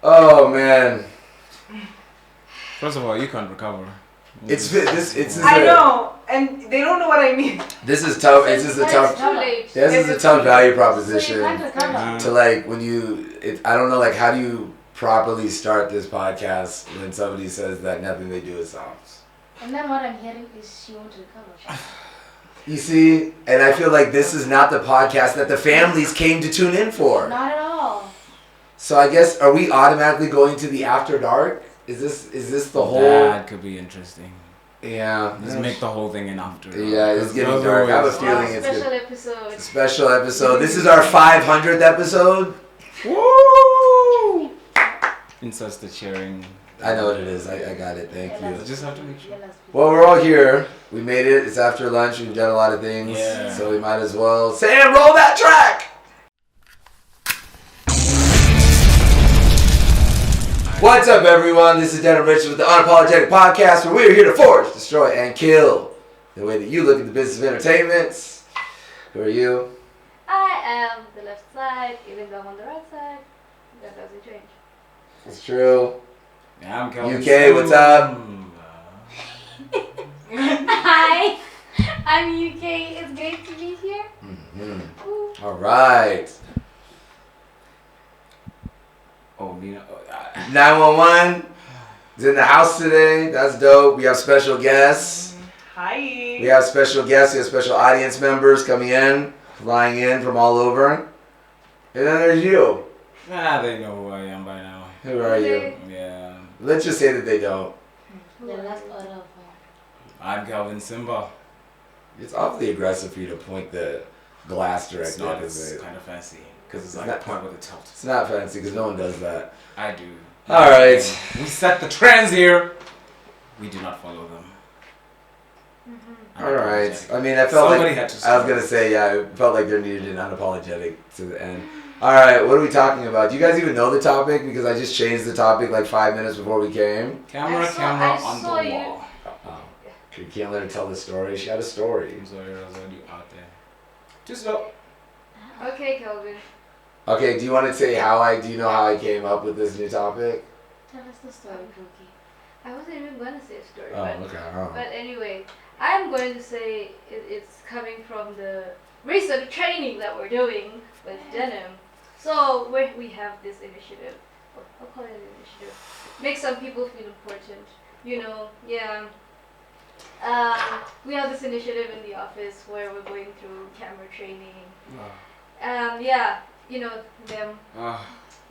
Oh man. First of all, you can't recover. I know, and they don't know what I mean. This is tough. This is a tough. This is a tough value proposition. To like when I don't know, like how do you properly start this podcast when somebody says that nothing they do is solves. And then what I'm hearing is she won't recover. You see, and I feel like this is not the podcast that the families came to tune in for. Not at all. So I guess, are we automatically going to the after dark? Is this the whole? That could be interesting. Yeah. Just make the whole thing an after dark. Yeah, it's getting dark. I have a feeling it's good. Special episode. It's a special episode. This is our 500th episode. Woo! Inserts the cheering. I know what it is. I got it. Thank you. Just have to make sure. Well, we're all here. We made it. It's after lunch. We've done a lot of things. Yeah. So we might as well. Sam, roll that track! What's up, everyone? This is Dan and Rich with the Unapologetic podcast, where we're here to forge, destroy, and kill the way that you look at the business of entertainment. Who are you? I am the left side, even though I'm on the right side. That doesn't change. It's true. Yeah, I'm Kelvin. UK, what's up? Hi, I'm UK. It's great to be here. Mm-hmm. All right. Oh, Nina. 911 is in the house today. That's dope. We have special guests. Hi. We have special guests. We have special audience members coming in, flying in from all over. And then there's you. They know who I am by now. Who are you? Yeah. Let's just say that they don't. The last order of I'm Calvin Simba. It's awfully aggressive for you to point the glass It's directly not. at It's it. kind of fancy because it's It's like not- a point with a tilt. It's not fancy because no one does that. I do. All right. We set the trends here. We do not follow them. All right. I mean, I felt Somebody like had to I start. was gonna say, yeah, I felt like there needed an unapologetic to the end. All right, what are we talking about? Do you guys even know the topic? Because I just changed the topic like 5 minutes before we came. Camera I on saw the you. wall. Oh, you can't let her tell the story. She had a story. I'm sorry, I was already out there. Too slow. Okay, Kelvin. Okay, do you want to say do you know how I came up with this new topic? Tell us the story, Cookie. I wasn't even going to say a story. Oh, but, okay. but anyway, I'm going to say it's coming from the recent training that we're doing with Denim. So we have this initiative. I'll call it an initiative. Make some people feel important. You know, yeah. We have this initiative in the office where we're going through camera training. Yeah, you know them.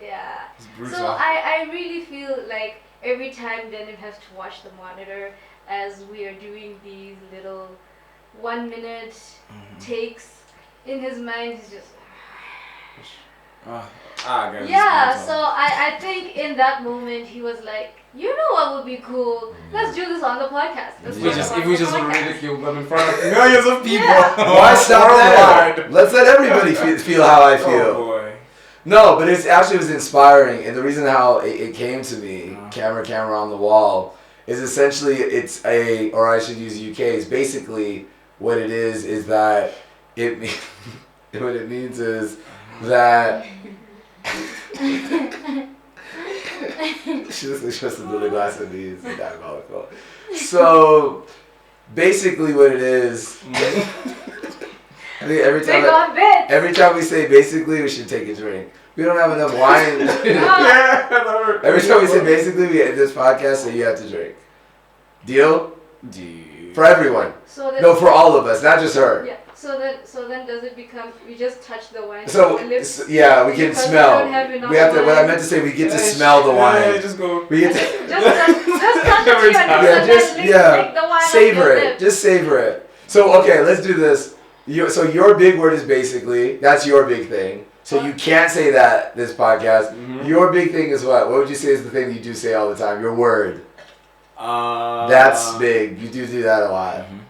Yeah. It's brutal. So I really feel like every time Denim has to watch the monitor as we are doing these little 1 minute takes, in his mind he's just guys, yeah, it's so I think in that moment he was like, you know what would be cool? Let's do this on the podcast. If we just ridicule them in front of millions of people. Yeah. Why stop there? Let's let everybody feel how I feel. Oh boy. No, but it actually was inspiring, and the reason how it came to me, camera on the wall, is essentially or I should use UK's. Basically, what it is that what it means is that she's supposed to do the glass of these. It's diabolical. So basically, what it is. I think every time we say basically, we should take a drink. We don't have enough wine. Every time we say basically, we end this podcast, so you have to drink. Deal? For everyone. No, for all of us, not just her. Yeah. So then does it become we just touch the wine? So yeah, we can smell. We have to. What I meant to say, we get to smell the wine. Yeah, just go. We get to just touch it. Take the wine. Savor it. Just savor it. So okay, let's do this. So your big word is basically. That's your big thing. So you can't say that this podcast. Mm-hmm. Your big thing is what? What would you say is the thing you do say all the time? Your word. That's big. You do that a lot. Mm-hmm.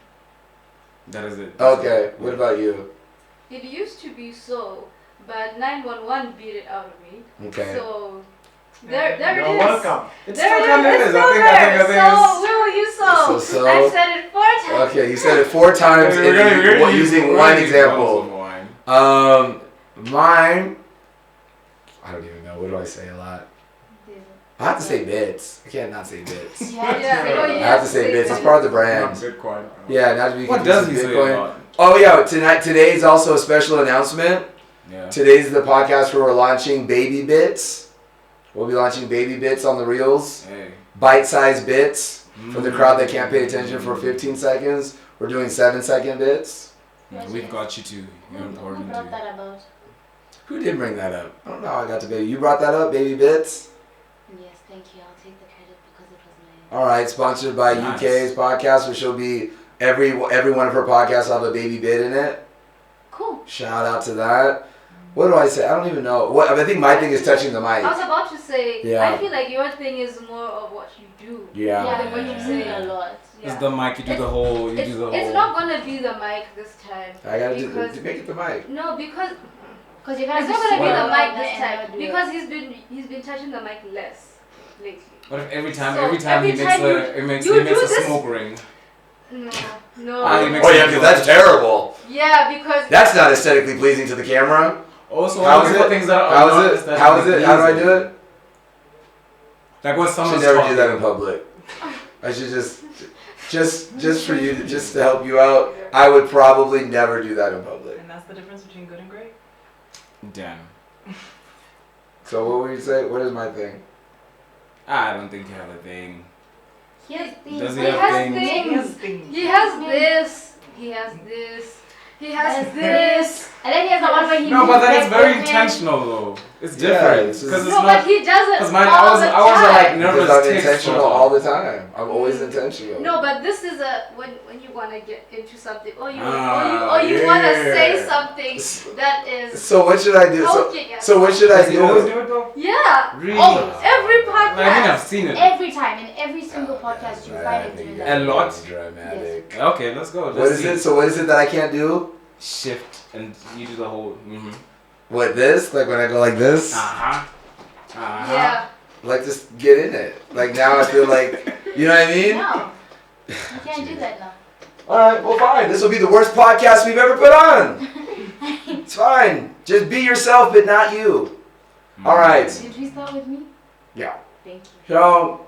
That is it. Okay. What about you? It used to be so, but 911 beat it out of me. Okay. So there it You're is. welcome. It's still there. I think So where will you so? So I said it 4 times. Okay, you said it 4 times using one example. Mine. I don't even know. What do I say a lot? I have to say bits. I can't not say bits. Yeah, I have to say bits. It's part of the brand. Bitcoin. Yeah, not to be What confused does he with say Bitcoin. about? Oh yeah, today is also a special announcement. Yeah. Today's the podcast where we're launching Baby Bits. We'll be launching Baby Bits on the reels. Hey. Bite-sized bits for the crowd that can't pay attention for 15 seconds. We're doing 7-second bits. We've got you too. You're important Who brought too. that about? Who did bring that up? I don't know how I got to Baby. You brought that up, Baby Bits? Yes, thank you. I'll take the credit because it was my. All right, sponsored by Nice. UK's podcast, which will be every one of her podcasts will have a baby bit in it. Cool. Shout out to that. What do I say? I don't even know. What I think my thing is touching the mic. I was about to say, Yeah. I feel like your thing is more of what you do. Yeah. Than what you say. a lot. It's the mic. You do the whole. It's not gonna be the mic this time. I gotta do because- to make it the mic. No, because Because you're gonna it's not gonna be the Well- mic this time because he's been touching the mic less lately. What if every time So, he every makes time a you a do this- smoke ring? No. He makes Oh a yeah, because that's terrible. Yeah, because That's not aesthetically pleasing to the camera. Also, How is for it? things that are How not is it? aesthetically How is it? How do I do pleasing. it? Like when I should someone's never talking. do that in public. I should just for you, just to help you out. I would probably never do that in public. And that's the difference between good and great. Damn. So what would you say? What is my thing? I don't think you have a thing. He has things. Does he He have has things? He things. has things. He has this. He has this. He has this. And then he has the one where he No, but moves then it's back very with him. intentional though. It's Yeah, different it's because just- it's No, but not. he does it Because mine, all ours the are like time. nervous Because I'm tics intentional sort of. all the time. I'm always intentional. No, but this is a when you wanna get into something or you Ah, wanna yeah. say something that is So what should I do? poking at So what should I Does he always do? do it though? Yeah. Really? Always. Every I think podcast. I've seen it. Every time, in every single podcast, you find him doing A that. lot. Dramatic. Okay, let's go. What Let's is see. it? So what is it that I can't do? Shift and you do the whole. What, this? Like when I go like this? Yeah. Like just get in it. Like now I feel like, you know what I mean? No, you can't do that now. Alright, well fine. This will be the worst podcast we've ever put on. It's fine. Just be yourself but not you. Alright. Did we start with me? Yeah. Thank you. So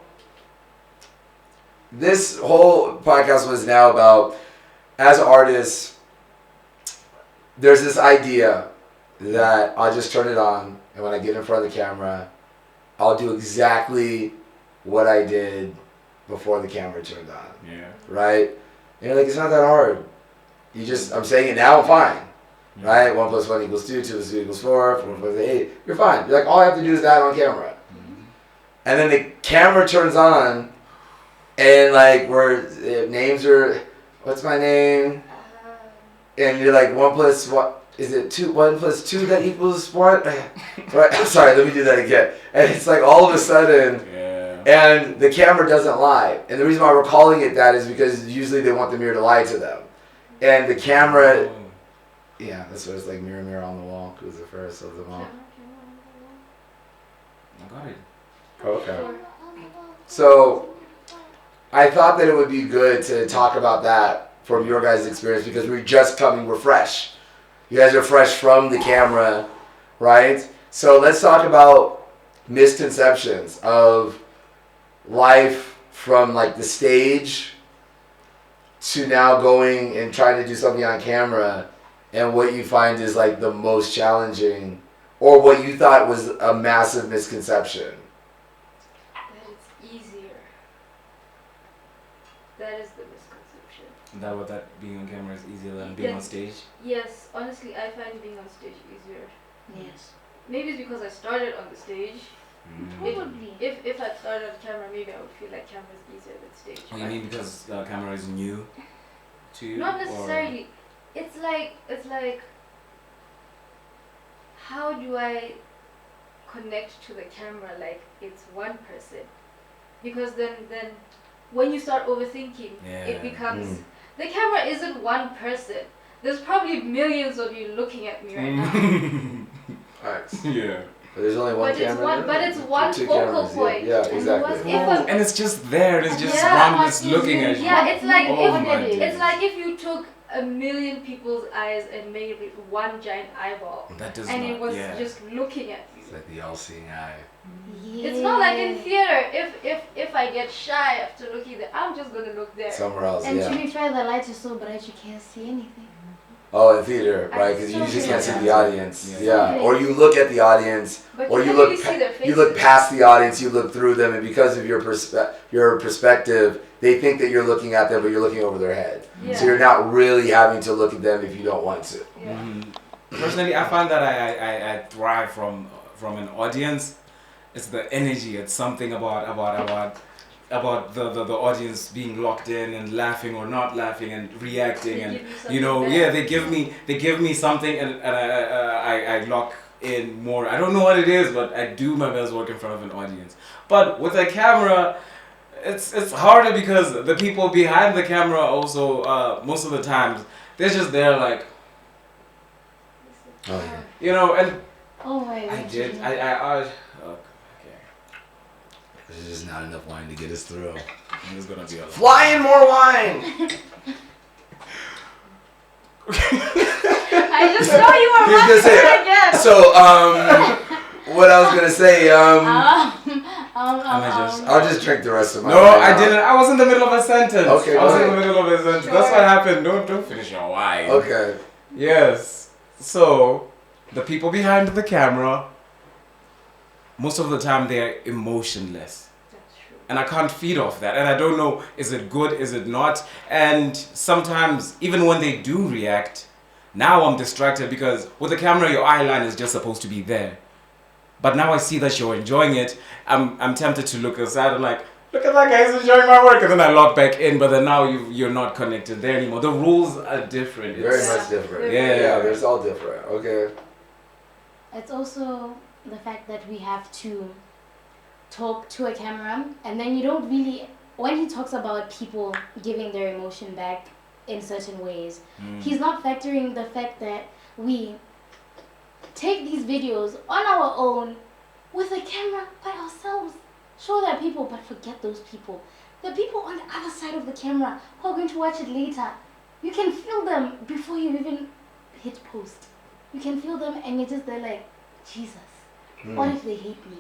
this whole podcast was now about, as artists, there's this idea that I'll just turn it on, and when I get in front of the camera, I'll do exactly what I did before the camera turned on, Yeah. right? And you're like, it's not that hard. You just, I'm saying it now, I'm fine, right? 1 + 1 = 2, 2 + 2 = 4, 4 + 8. You're fine. You're like, all I have to do is that on camera. And then the camera turns on, and like names are, what's my name? And you're like 1 + what? Is it 2? 1 + 2 that equals what? Right? I'm sorry. Let me do that again. And it's like all of a sudden, Yeah. and the camera doesn't lie. And the reason why we're calling it that is because usually they want the mirror to lie to them. And the camera, yeah, that's what it's like. Mirror, mirror on the wall. Who's the first of them all? I got it. Okay. So I thought that it would be good to talk about that from your guys' experience because we're fresh. You guys are fresh from the camera, right? So let's talk about misconceptions of life from like the stage to now going and trying to do something on camera and what you find is like the most challenging or what you thought was a massive misconception. That it's easier. That is the misconception. That being on camera is easier than being on stage. Yes, honestly, I find being on stage easier. Yes. Maybe it's because I started on the stage. Probably. If I started on camera, maybe I would feel like camera is easier than stage. Oh, you mean because the camera is new to you? Not or- necessarily. It's like how do I connect to the camera like it's one person? Because then when you start overthinking, it Yeah. becomes the camera isn't one person. There's probably millions of you looking at me right now. Alright. Yeah. But there's only one camera. But it's one Two focal cameras, point. Yeah, And exactly. If a- And it's just there. It's just Yeah. one that's looking at you. Yeah, it's like Oh if my it's days. like if you took 1,000,000 people's eyes and made it one giant eyeball, That does and not. it was yeah. just looking at you. It's like the all-seeing eye. Yeah. It's not like like in theater, if I get shy after looking there, I'm just gonna look there. Somewhere else, And yeah. to be fair, the lights are so bright you can't see anything. Oh, in theater, right? Because you just can't see the audience. Yeah. Yeah. Or you look at the audience, But or you you can't look really see their faces. you look past the audience, you look through them, and because of your perspective, they think that you're looking at them, but you're looking over their head. Yeah. So you're not really having to look at them if you don't want to. Yeah. Personally, I find that I thrive from an audience. It's the energy. It's something about the audience being locked in and laughing or not laughing and reacting, They and give you something they give me something, and I lock in more. I don't know what it is, but I do my best work in front of an audience. But with a camera, it's harder because the people behind the camera also most of the times they're just there like, Oh, yeah. you know, and Oh my I God. did okay. There's just not enough wine to get us through. It's gonna be a lot. Fly in more wine! I just know you were He was gonna say- running again. So, what I was gonna say, I'll just drink the rest of my No, wine. I didn't. I was in the middle of a sentence. Okay, I was go in the middle of a sentence. Sure. That's what happened. Don't finish your wine. Okay. Yes. So, the people behind the camera, most of the time they're emotionless. That's true. And I can't feed off that. And I don't know, is it good, is it not? And sometimes, even when they do react, now I'm distracted because with the camera, your eye line is just supposed to be there. But now I see that you're enjoying it. I'm tempted to look aside and like, look at that guy, he's enjoying my work. And then I log back in, but then now you're not connected there anymore. The rules are different. Very It's- much different. Yeah. Yeah, there's all different. Okay. It's also the fact that we have to talk to a camera, and then you don't really, when he talks about people giving their emotion back in certain ways, he's not factoring the fact that we take these videos on our own with a camera by ourselves, show that people, but forget those people. The people on the other side of the camera who are going to watch it later, you can feel them before you even hit post. You can feel them, and you're just there like, Jesus, what if they hate me?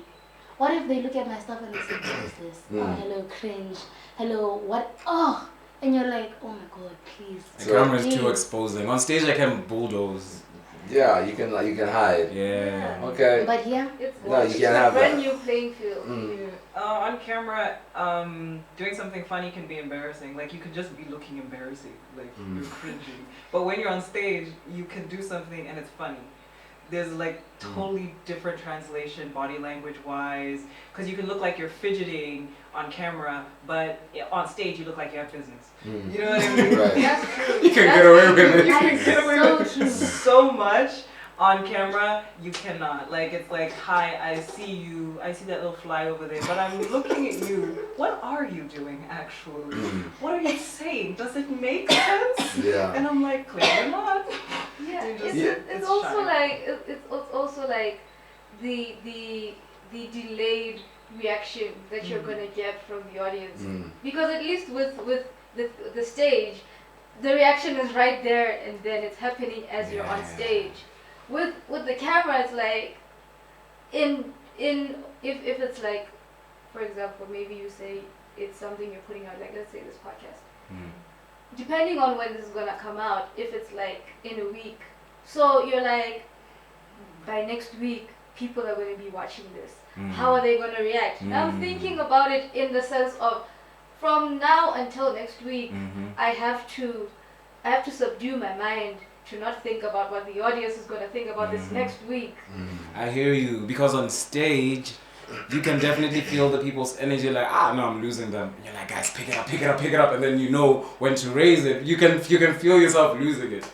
What if they look at my stuff and they say, what is this? Oh, hello, cringe. Hello, what? Oh, and you're like, oh my God, please. The camera is too exposing. On stage, I can bulldoze. Yeah, you can hide. Yeah. Okay. But here, It's No, you it's can't a have brand that. new playing field. On camera, doing something funny can be embarrassing. Like, you could just be looking embarrassing, like you're cringing. But when you're on stage, you can do something and it's funny. There's like totally different translation, body language wise, because you can look like you're fidgeting on camera, but on stage you look like you have business. You know what I mean? Right. That's true. You can get away with it. You that can is get away so with true. so much. On camera, you cannot. Like, it's like, hi, I see you. I see that little fly over there, but I'm looking at you. What are you doing, actually? What are you saying? Does it make sense? Yeah. And I'm like, clearly not. Yeah, You just- it's it's also shy. like it's also like the delayed reaction that you're gonna get from the audience, because at least with the stage, the reaction is right there and then it's happening as you're on stage. With the camera, it's like if it's like, for example, maybe you say it's something you're putting out, like let's say this podcast. Depending on when this is gonna come out, if it's like in a week, so you're like, by next week, people are gonna be watching this. How are they gonna react? And I'm thinking about it in the sense of, from now until next week, I have to subdue my mind to not think about what the audience is gonna think about this next week. I hear you, because on stage, you can definitely feel the people's energy, like, no, I'm losing them. And you're like, guys, pick it up, pick it up, pick it up, and then you know when to raise it. You can feel yourself losing it.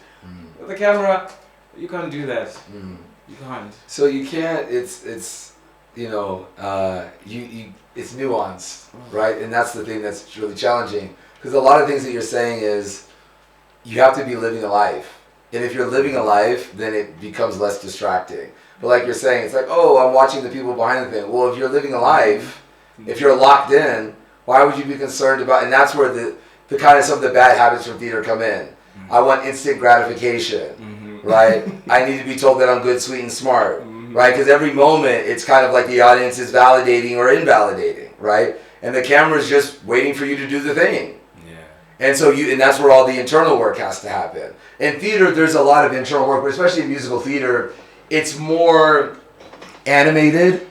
With the camera, you can't do that. You can't. So you can't. It's you know it's nuanced, right? And that's the thing that's really challenging, because a lot of things that you're saying is you have to be living a life. And if you're living a life, then it becomes less distracting. But like you're saying, it's like, oh, I'm watching the people behind the thing. Well, if you're living a life, if you're locked in, why would you be concerned about? And that's where the kind of some of the bad habits from theater come in. I want instant gratification, right? I need to be told that I'm good, sweet, and smart, right? Because every moment, it's kind of like the audience is validating or invalidating, right? And the camera is just waiting for you to do the thing. Yeah. And so and that's where all the internal work has to happen. In theater, there's a lot of internal work, but especially in musical theater, it's more animated.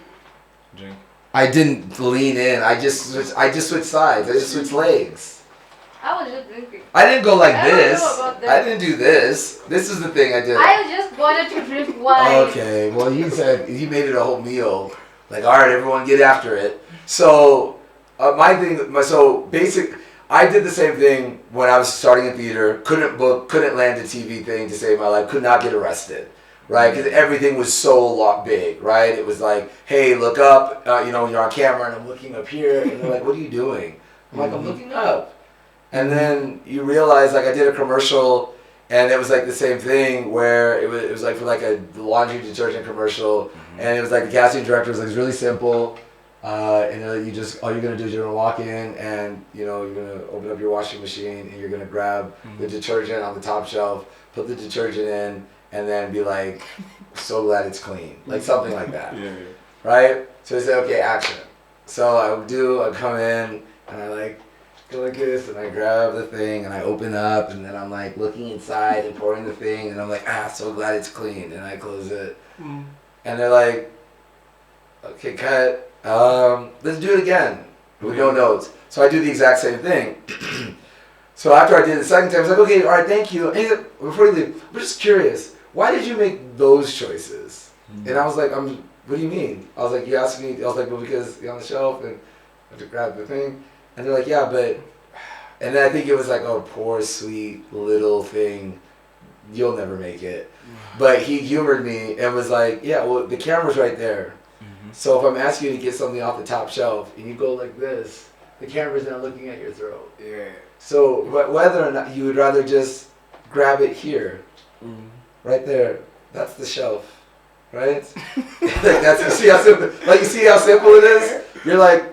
Drink. I didn't lean in. I just switched sides. I just switched legs. I was just drinking. I didn't go like I don't this. know about that. I didn't do this. This is the thing I did. I just wanted to drink wine. Okay, well he said he made it a whole meal. Like, all right, everyone get after it. So I did the same thing when I was starting in theater. Couldn't land a TV thing to save my life. Could not get arrested, right? Because everything was so big, right? It was like, hey, look up. You're on camera, and I'm looking up here, and they're like, what are you doing? I'm like, I'm looking up. And then you realize, like, I did a commercial, and it was like the same thing where it was like for like a laundry detergent commercial, and it was like the casting director was like, it's really simple, and all you're gonna do is you're gonna walk in, and you're gonna open up your washing machine, and you're gonna grab the detergent on the top shelf, put the detergent in, and then be like, so glad it's clean, like something like that, right? So they say, okay, action. So I come in, and I like go like this, and I grab the thing, and I open up, and then I'm like looking inside and pouring the thing, and I'm like, so glad it's clean, and I close it. And they're like, okay, cut. Let's do it again. With no notes. So I do the exact same thing. So after I did it the second time, I was like, okay, all right, thank you. And he said, before you leave, I'm just curious, why did you make those choices? And I was like, what do you mean? I was like, you asked me, I was like, well, because you're on the shelf, and I have to grab the thing. And they're like, yeah, but, and then I think it was like, oh, poor, sweet, little thing, you'll never make it. But he humored me and was like, yeah, well, the camera's right there. So if I'm asking you to get something off the top shelf, and you go like this, the camera's not looking at your throat. Yeah. So whether or not you would rather just grab it here, right there, that's the shelf, right? You see how simple it is? You're like,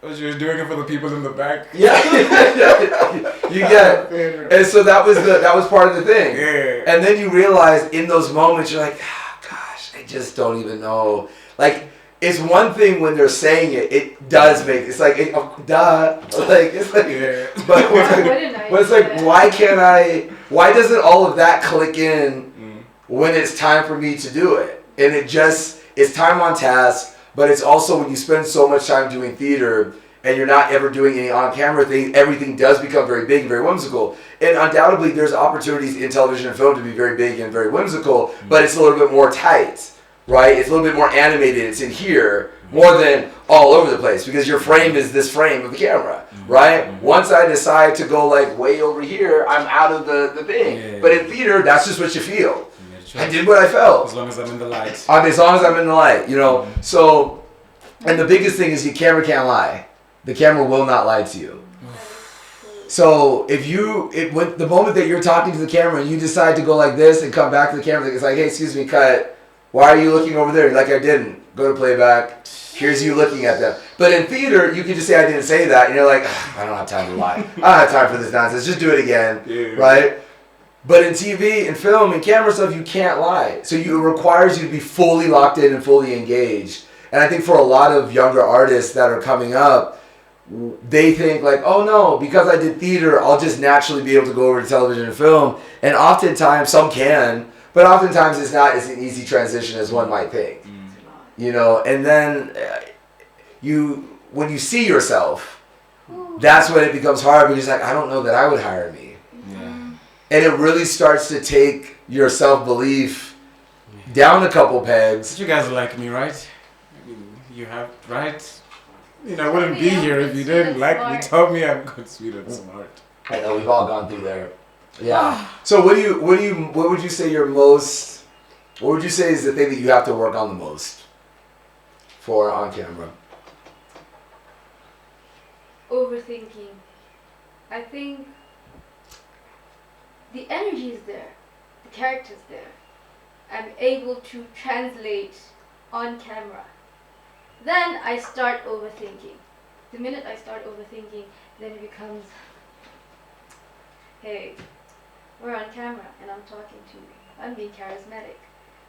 oh, she was doing it for the people in the back. Yeah, you get it. And so that was part of the thing. Yeah. And then you realize in those moments, you're like, gosh, I just don't even know. Like, it's one thing when they're saying it, it does make, it's like, duh. Like, it's like, but it's like, why doesn't all of that click in when it's time for me to do it? And it's time on task, but it's also when you spend so much time doing theater and you're not ever doing any on-camera thing, everything does become very big and very whimsical. And undoubtedly, there's opportunities in television and film to be very big and very whimsical, but it's a little bit more tight, right? It's a little bit more animated. It's in here more than all over the place because your frame is this frame of the camera, right? Once I decide to go like way over here, I'm out of the thing. Yeah. But in theater, that's just what you feel. I did what I felt. As long as I'm in the light. As long as I'm in the light, So, and the biggest thing is the camera can't lie. The camera will not lie to you. So when the moment that you're talking to the camera and you decide to go like this and come back to the camera, it's like, hey, excuse me, cut. Why are you looking over there? Like, I didn't. Go to playback. Here's you looking at them. But in theater, you can just say, I didn't say that. And you're like, I don't have time to lie. I don't have time for this nonsense. Just do it again. Right? But in TV and film and camera stuff, you can't lie. So it requires you to be fully locked in and fully engaged. And I think for a lot of younger artists that are coming up, they think like, oh no, because I did theater, I'll just naturally be able to go over to television and film. And oftentimes, some can, but oftentimes it's not as an easy transition as one might think. And then when you see yourself, that's when it becomes hard because you're like, I don't know that I would hire me. Yeah. And it really starts to take your self-belief down a couple pegs. But you guys like me, right? I mean, you have, right? I wouldn't be here if you didn't like me. Tell me I'm good, sweet, and smart. I know we've all gone through there. Yeah. So what would you say what would you say is the thing that you have to work on the most for on camera? Overthinking. I think the energy is there, the character's there. I'm able to translate on camera. Then I start overthinking. The minute I start overthinking, then it becomes, hey, we're on camera and I'm talking to you. I'm being charismatic.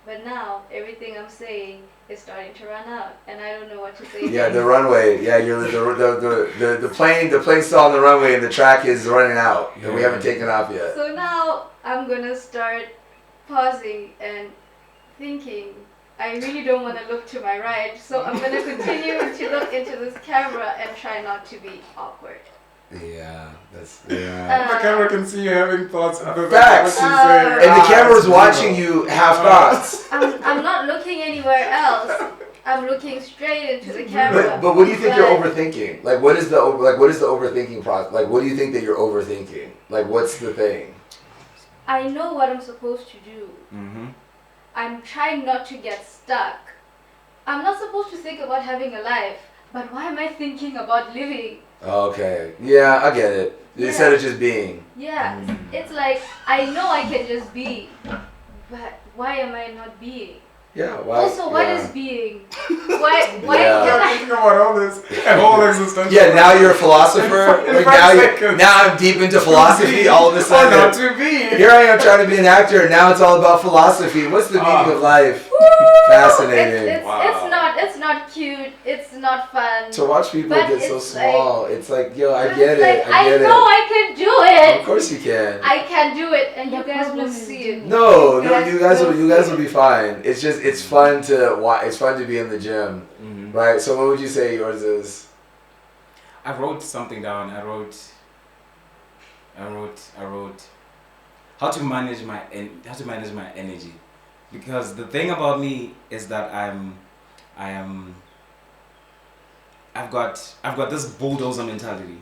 But now everything I'm saying is starting to run out, and I don't know what to say. Yeah, the runway. Yeah, you're the plane's still on the runway, and the track is running out, and we haven't taken off yet. So now I'm gonna start pausing and thinking. I really don't want to look to my right, so I'm gonna continue to look into this camera and try not to be awkward. Yeah, that's The camera can see you having thoughts other than Facts. what you say. And the camera's watching you have thoughts. I'm not looking anywhere else. I'm looking straight into the camera. But what do you think you're overthinking? Like what is the overthinking process? Like what do you think that you're overthinking? Like what's the thing? I know what I'm supposed to do. Mm-hmm. I'm trying not to get stuck. I'm not supposed to think about having a life, but why am I thinking about living? Okay. Yeah, I get it. Instead of just being. Yeah, it's like I know I can just be, but why am I not being? Yeah. Why? Also, what is being? Why Yeah. can I? Think about all this and whole existential. Yeah. Now you're a philosopher. In Like five now, seconds. now I'm deep into philosophy. All of a Or sudden, not to be. here I am trying to be an actor, and now it's all about philosophy. What's the meaning of life? Fascinating. It's not cute. It's not fun. To watch people But get so it's small, it's like, yo, I But get it's it. like, I get know it. I can do it. Of course you can. I can do it, and you The guys will problem is see doing it. it. No, Guys you guys will will be fine. It's just it's fun to watch. It's fun to be in the gym, Mm-hmm. right? So what would you say yours is? I wrote something down. I wrote how to manage my energy, because the thing about me is that I've got this bulldozer mentality.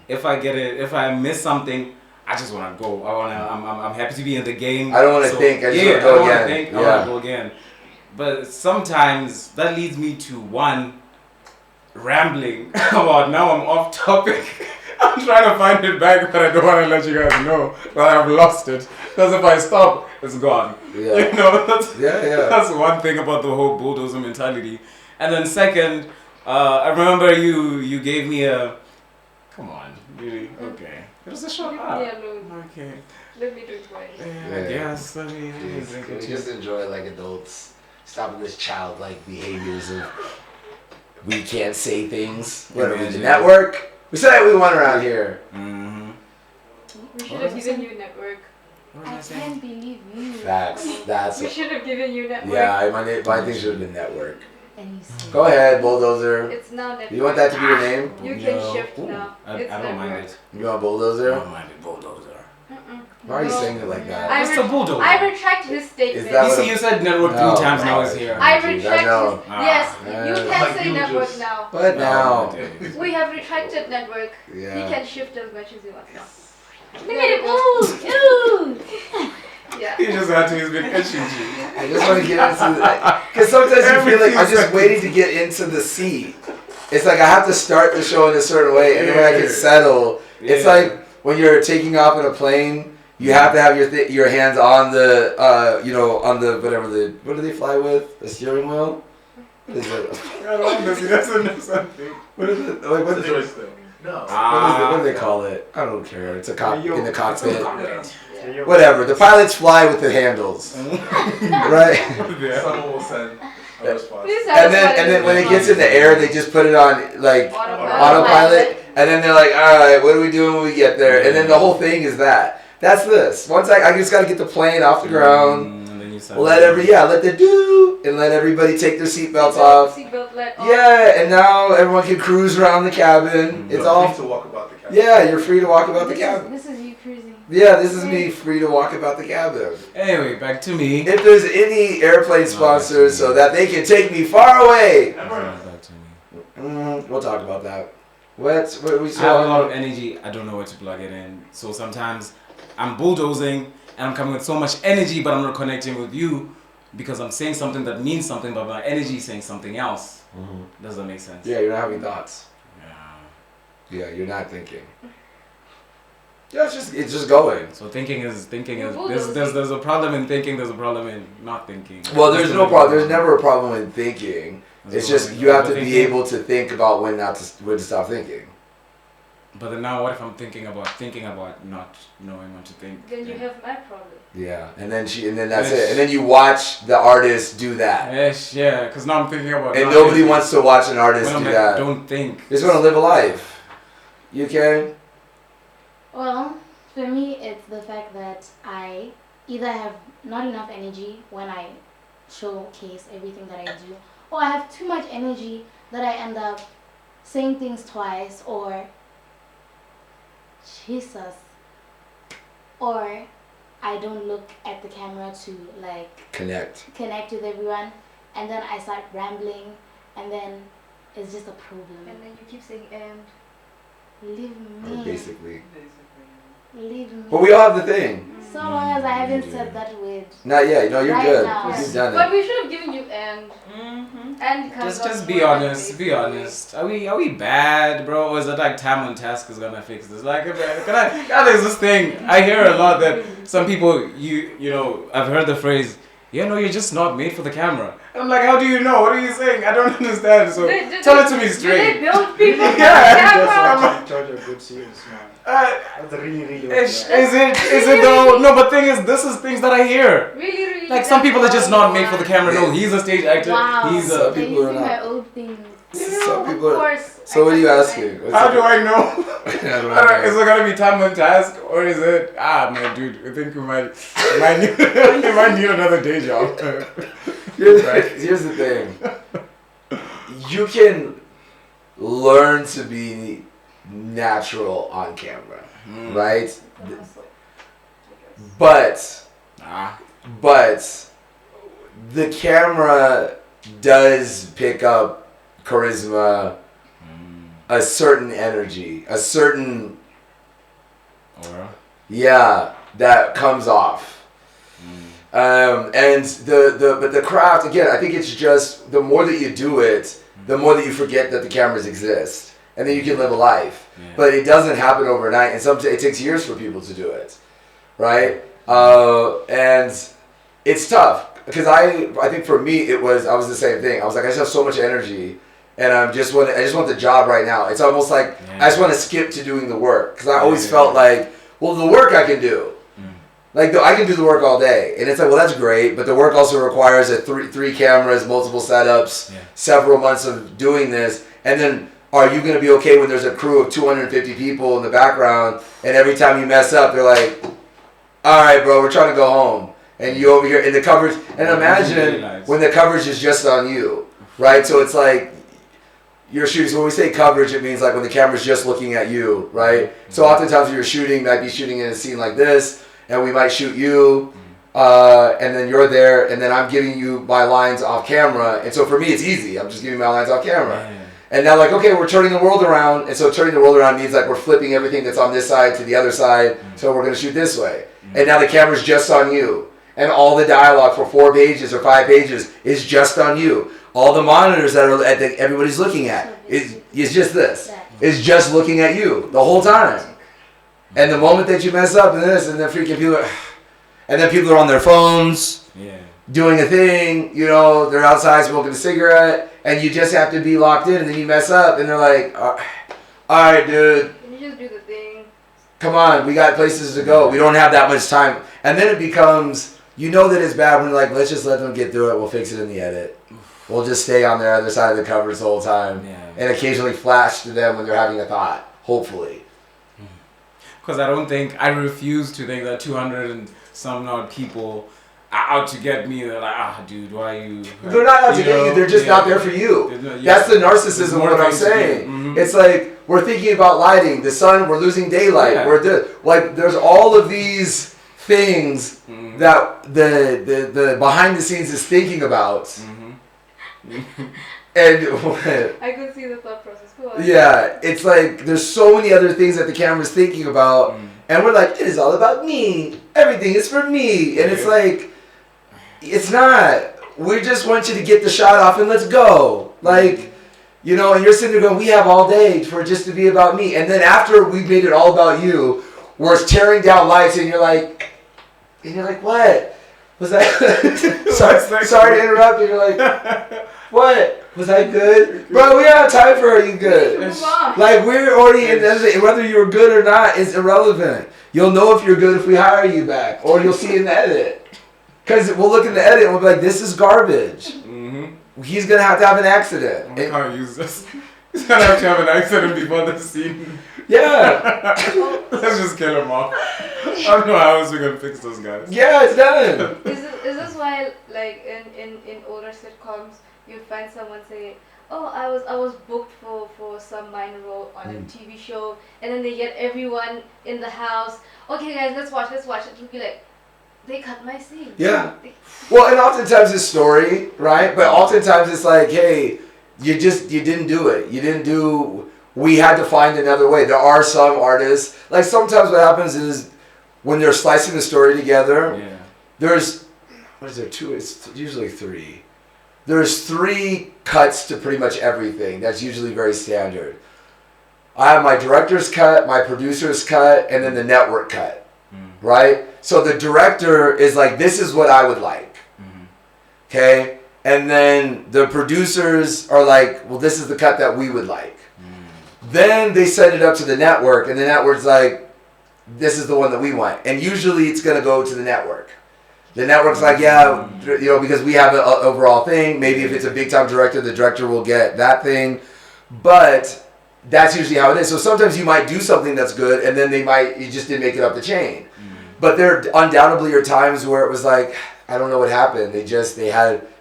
If I miss something, I just want to go. I'm happy to be in the game. I don't want to think. I just want to go again. I want to go again. But sometimes that leads me to one rambling about now I'm off topic. I'm trying to find it back, but I don't want to let you guys know that I've lost it. Because if I stop, it's gone. Yeah. You know, that's Yeah. that's one thing about the whole bulldozer mentality. And then second, I remember you gave me a. Come on, really? Okay. It was a short Leave app. me alone. Okay. Let me do it for you. Yeah, I guess. I mean, Can we just enjoy like adults? Stop with this childlike behaviors of we can't say things. What are we, the network? We say what we want around here. Mm-hmm. We should have given you network. What I was I saying? can't believe you. Facts. That's We should have given you network. yeah. My thing should have been network. And you say, Go ahead, bulldozer. It's now network. You want that to be your name? You can No. shift Ooh, now. I It's don't mind network. it. You want I bulldozer? don't mind it, bulldozer. Why are you No. saying it like that? I What's the bulldozer? I retract his statement. Is that You what see, you said network No. 3 times, now it's here. I Jeez, I retract know. his. Yes, Ah. you can Like say you network just- now. But now, We have retracted network. He yeah. can shift as much as he wants now. look at him. Ooh, ooh. Yeah. He just had to, he's been itching you. I just want to get into the because sometimes you feel like I'm just waiting to get into the seat. It's like I have to start the show in a certain way, and then when I can settle, it's Yeah. like when you're taking off in a plane, you have to have your hands on the on the what do they fly with? The steering wheel? What is it? I love this, he doesn't know something. What is it? Like what The is it? joystick. No. What do they call it? I don't care. It's a in the cockpit. Yeah. Whatever. The pilots fly with the handles, right? Yeah. Someone will send a response. Please And then when it gets in the air, they just put it on like autopilot, and then they're like, all right, what are we doing when we get there? And then the whole thing is that. That's this. Once I just gotta get the plane off the ground. And then you said Let the do, and let everybody take their seatbelts off. Seatbelt let off. Yeah, and now everyone can cruise around the cabin. It's You're all. free to walk about the cabin. Yeah, you're free to walk about the cabin. This is you cruising. Yeah, this is me free to walk about the cabin. Anyway, back to me. If there's any airplane sponsors so that they can take me far away, Back to me. we'll talk about that. What we I have a lot saw? of energy. I don't know where to plug it in. So sometimes I'm bulldozing and I'm coming with so much energy, but I'm not connecting with you because I'm saying something that means something, but my energy is saying something else. Does that make sense? Yeah, you're not having thoughts. Yeah. Yeah, you're not thinking. Yeah, it's just going. So thinking is You're there's a problem in thinking. There's a problem in not thinking. Well, there's no problem. There's never a problem in thinking. There's It's a just problem in you have to be overthinking. able to think about when to stop thinking. But then now, what if I'm thinking about not knowing what to think? Then you have my problem. Yeah, and then that's it. And then you watch the artist do that. Yes, yeah, because now I'm thinking about. And nobody wants to watch an artist do that. Don't think. They just want to live a life. You can. Well, for me, it's the fact that I either have not enough energy when I showcase everything that I do, or I have too much energy that I end up saying things twice, or Jesus, or I don't look at the camera to like connect with everyone, and then I start rambling, and then it's just a problem. And then you keep saying and. Leave me. Basically. Leave me. But we all have the thing. So long as I haven't said that word. Not yet. No, you're Right good. now. You've done But it. we should have given you and. And Just be honest. Be honest. Are we bad, bro? Or is it like time on task is gonna fix this? Like, there's this thing I hear a lot that some people you know I've heard the phrase. Yeah, no, you're just not made for the camera. And I'm like, how do you know? What are you saying? I don't understand. So tell it to me straight. Do they build people for Yeah. the camera? Charge a good serious man. That's really Is it though? No, but thing is, this is things that I hear. Really. Like some people are just not made for the camera. No, he's a stage actor. Wow. He's Some a. They're people are using not. my old things. Some people of are. course. So what are you asking? How do I know? I don't know. Is it gonna be time on task or is it man, dude? I think you might need you might need another day job. Here's the thing. You can learn to be natural on camera, right? But the camera does pick up charisma, a certain energy, a certain that comes off. And the craft, again, I think it's just the more that you do it, the more that you forget that the cameras exist, and then you can live a life. Yeah. But it doesn't happen overnight, and sometimes it takes years for people to do it, right? And it's tough because I think for me I was the same thing. I was like, I just have so much energy, and I just want the job right now. It's almost like I just want to skip to doing the work because I always felt like, well, the work I can do. Like, I can do the work all day. And it's like, well, that's great, but the work also requires three cameras, multiple setups, several months of doing this. And then, are you going to be okay when there's a crew of 250 people in the background, and every time you mess up, they're like, all right, bro, we're trying to go home. And you over here in the coverage. And imagine when the coverage is just on you, right? So it's like, you're shooting. So when we say coverage, it means like when the camera's just looking at you, right? So oftentimes when you're shooting, might be shooting in a scene like this, and we might shoot you, and then you're there, and then I'm giving you my lines off camera. And so for me, it's easy. I'm just giving my lines off camera. And now, like, okay, we're turning the world around. And so turning the world around means like we're flipping everything that's on this side to the other side. So we're going to shoot this way. And now the camera's just on you. And all the dialogue for 4 pages or 5 pages is just on you. All the monitors that are everybody's looking at is just this. It's just looking at you the whole time. And the moment that you mess up and this, and then freaking people are, and then people are on their phones, doing a thing, you know, they're outside smoking a cigarette, and you just have to be locked in, and then you mess up, and they're like, all right, dude. Can you just do the thing? Come on, we got places to go. We don't have that much time. And then it becomes, you know that it's bad when you're like, let's just let them get through it. We'll fix it in the edit. We'll just stay on the other side of the covers the whole time, and occasionally flash to them when they're having a thought, hopefully. Because I refuse to think that 200 and some odd people are out to get me. They're like, dude, why are you... They're not out to get you, they're just not there for you. That's the narcissism of what I'm saying. It's like, we're thinking about lighting, the sun, we're losing daylight. There's all of these things that the behind the scenes is thinking about. And I could see the thought process. Go on. Yeah, it's like there's so many other things that the camera's thinking about, and we're like, it is all about me. Everything is for me, and it's like, it's not. We just want you to get the shot off and let's go. Like, you know, and you're sitting there going, we have all day for it just to be about me, and then after we've made it all about you, we're tearing down lights, and you're like, what? Was that? sorry to interrupt you. You're like, what? Was I good? Bro, we don't have time for are you good? Like, we're already in this. Whether you're good or not is irrelevant. You'll know if you're good if we hire you back. Or you'll see in the edit. Because we'll look in the edit and we'll be like, this is garbage. Mm-hmm. He's going to have an accident. We can't use this. He's going to have an accident before the scene. Yeah. Let's just kill him off. I don't know how else we're going to fix those guys. Yeah, it's done. Is this why, like, in older sitcoms, you find someone say, oh, I was booked for some minor role on a TV show, and then they get everyone in the house, okay guys, let's watch. It'll be like, they cut my scene. Yeah. Well, and oftentimes it's story, right? But oftentimes it's like, hey, you didn't do it. We had to find another way. There are some artists, like sometimes what happens is when they're slicing the story together, there's, what is there, two? It's usually three. There's 3 cuts to pretty much everything. That's usually very standard. I have my director's cut, my producer's cut, and then the network cut, right? So the director is like, this is what I would like, okay? And then the producers are like, well, this is the cut that we would like. Then they send it up to the network, and the network's like, this is the one that we want. And usually it's going to go to the network. The network's like, yeah, because we have an overall thing. Maybe if it's a big-time director, the director will get that thing. But that's usually how it is. So sometimes you might do something that's good, and then you just didn't make it up the chain. But there undoubtedly are times where it was like, I don't know what happened.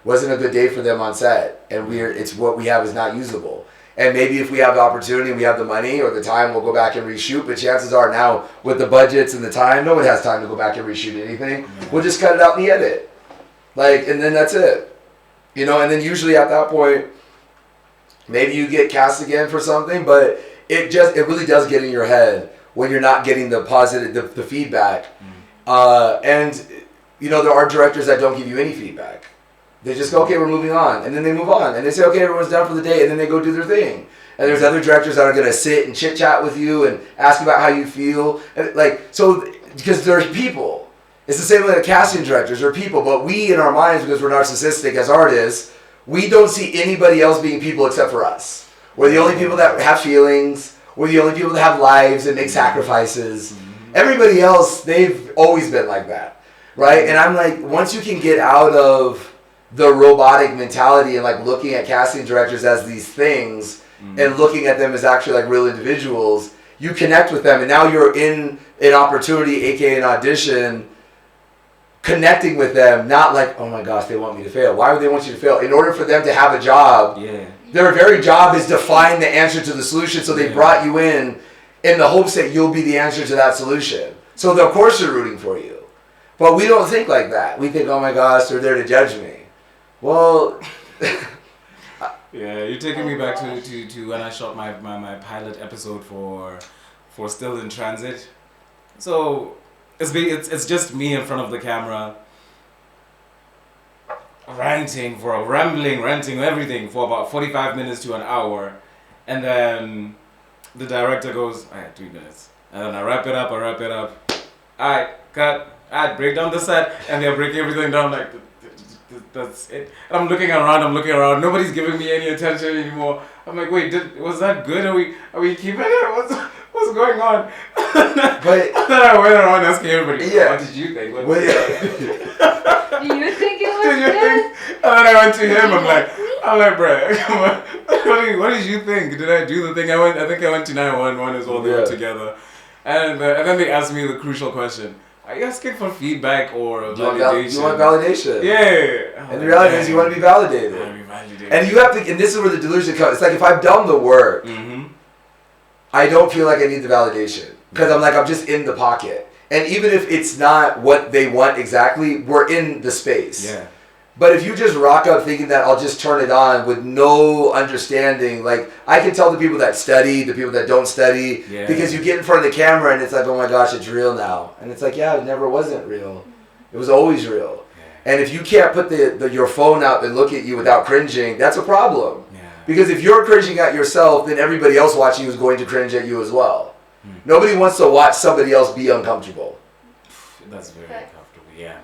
Wasn't a good day for them on set. And it's what we have is not usable. And maybe if we have the opportunity, we have the money or the time, we'll go back and reshoot. But chances are now, with the budgets and the time, no one has time to go back and reshoot anything. We'll just cut it out in the edit. And then that's it. And then usually at that point, maybe you get cast again for something, but it really does get in your head when you're not getting the positive, the feedback. And there are directors that don't give you any feedback. They just go, okay, we're moving on. And then they move on. And they say, okay, everyone's done for the day. And then they go do their thing. And there's other directors that are going to sit and chit-chat with you and ask about how you feel. Because there's people. It's the same way with casting directors. There are people. But we, in our minds, because we're narcissistic as artists, we don't see anybody else being people except for us. We're the only people that have feelings. We're the only people that have lives and make sacrifices. Everybody else, they've always been like that. Right? And I'm like, once you can get out of the robotic mentality and looking at casting directors as these things and looking at them as actually real individuals, you connect with them, and now you're in an opportunity, aka an audition, connecting with them, not like, oh my gosh, they want me to fail. Why would they want you to fail? In order for them to have a job, their very job is to find the answer to the solution, so they brought you in the hopes that you'll be the answer to that solution. So of course they're rooting for you. But we don't think like that. We think, oh my gosh, they're there to judge me. Well, yeah, you're taking me back to when I shot my pilot episode for Still in Transit. So it's just me in front of the camera, ranting everything for about 45 minutes to an hour, and then the director goes, all right, 3 minutes, and then I wrap it up. All right, cut. All right, break down the set, and they're breaking everything down that's it. And I'm looking around. Nobody's giving me any attention anymore. I'm like, wait, was that good? Are we keeping it? What's going on? But and then I went around asking everybody, what did you think? Do you think it was good? And then I went to him. I'm like, bro, what did you think? Did I do the thing? I think I went to 911 as well. They were together, and then they asked me the crucial question. Are you asking for feedback or validation? You want validation. Yeah. And the reality is you want to be validated. And you have to, and this is where the delusion comes. It's like if I've done the work, I don't feel like I need the validation. Because I'm just in the pocket. And even if it's not what they want exactly, we're in the space. Yeah. But if you just rock up thinking that I'll just turn it on with no understanding, I can tell the people that study, the people that don't study, because you get in front of the camera and it's like, oh my gosh, it's real now. And it's like, yeah, it never wasn't real. It was always real. Yeah. And if you can't put your phone out and look at you without cringing, that's a problem. Yeah. Because if you're cringing at yourself, then everybody else watching you is going to cringe at you as well. Nobody wants to watch somebody else be uncomfortable. That's very uncomfortable, yeah.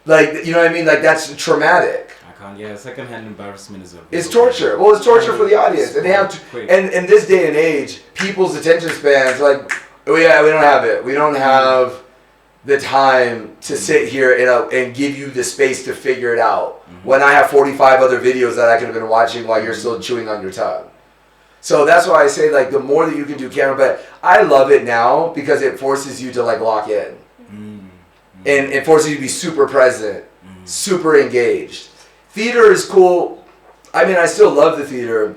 Like, you know what I mean? Like, that's traumatic. I can't. Yeah, secondhand embarrassment is a. It's torture. Well, it's torture for the audience, and they have to. And in this day and age, people's attention spans like, oh yeah, we don't have it. We don't have the time to sit here and give you the space to figure it out. When I have 45 other videos that I could have been watching while you're still chewing on your tongue. So that's why I say, like, the more that you can do camera, but I love it now because it forces you to, like, lock in. And it forces you to be super present, super engaged. Theater is cool. I mean, I still love the theater,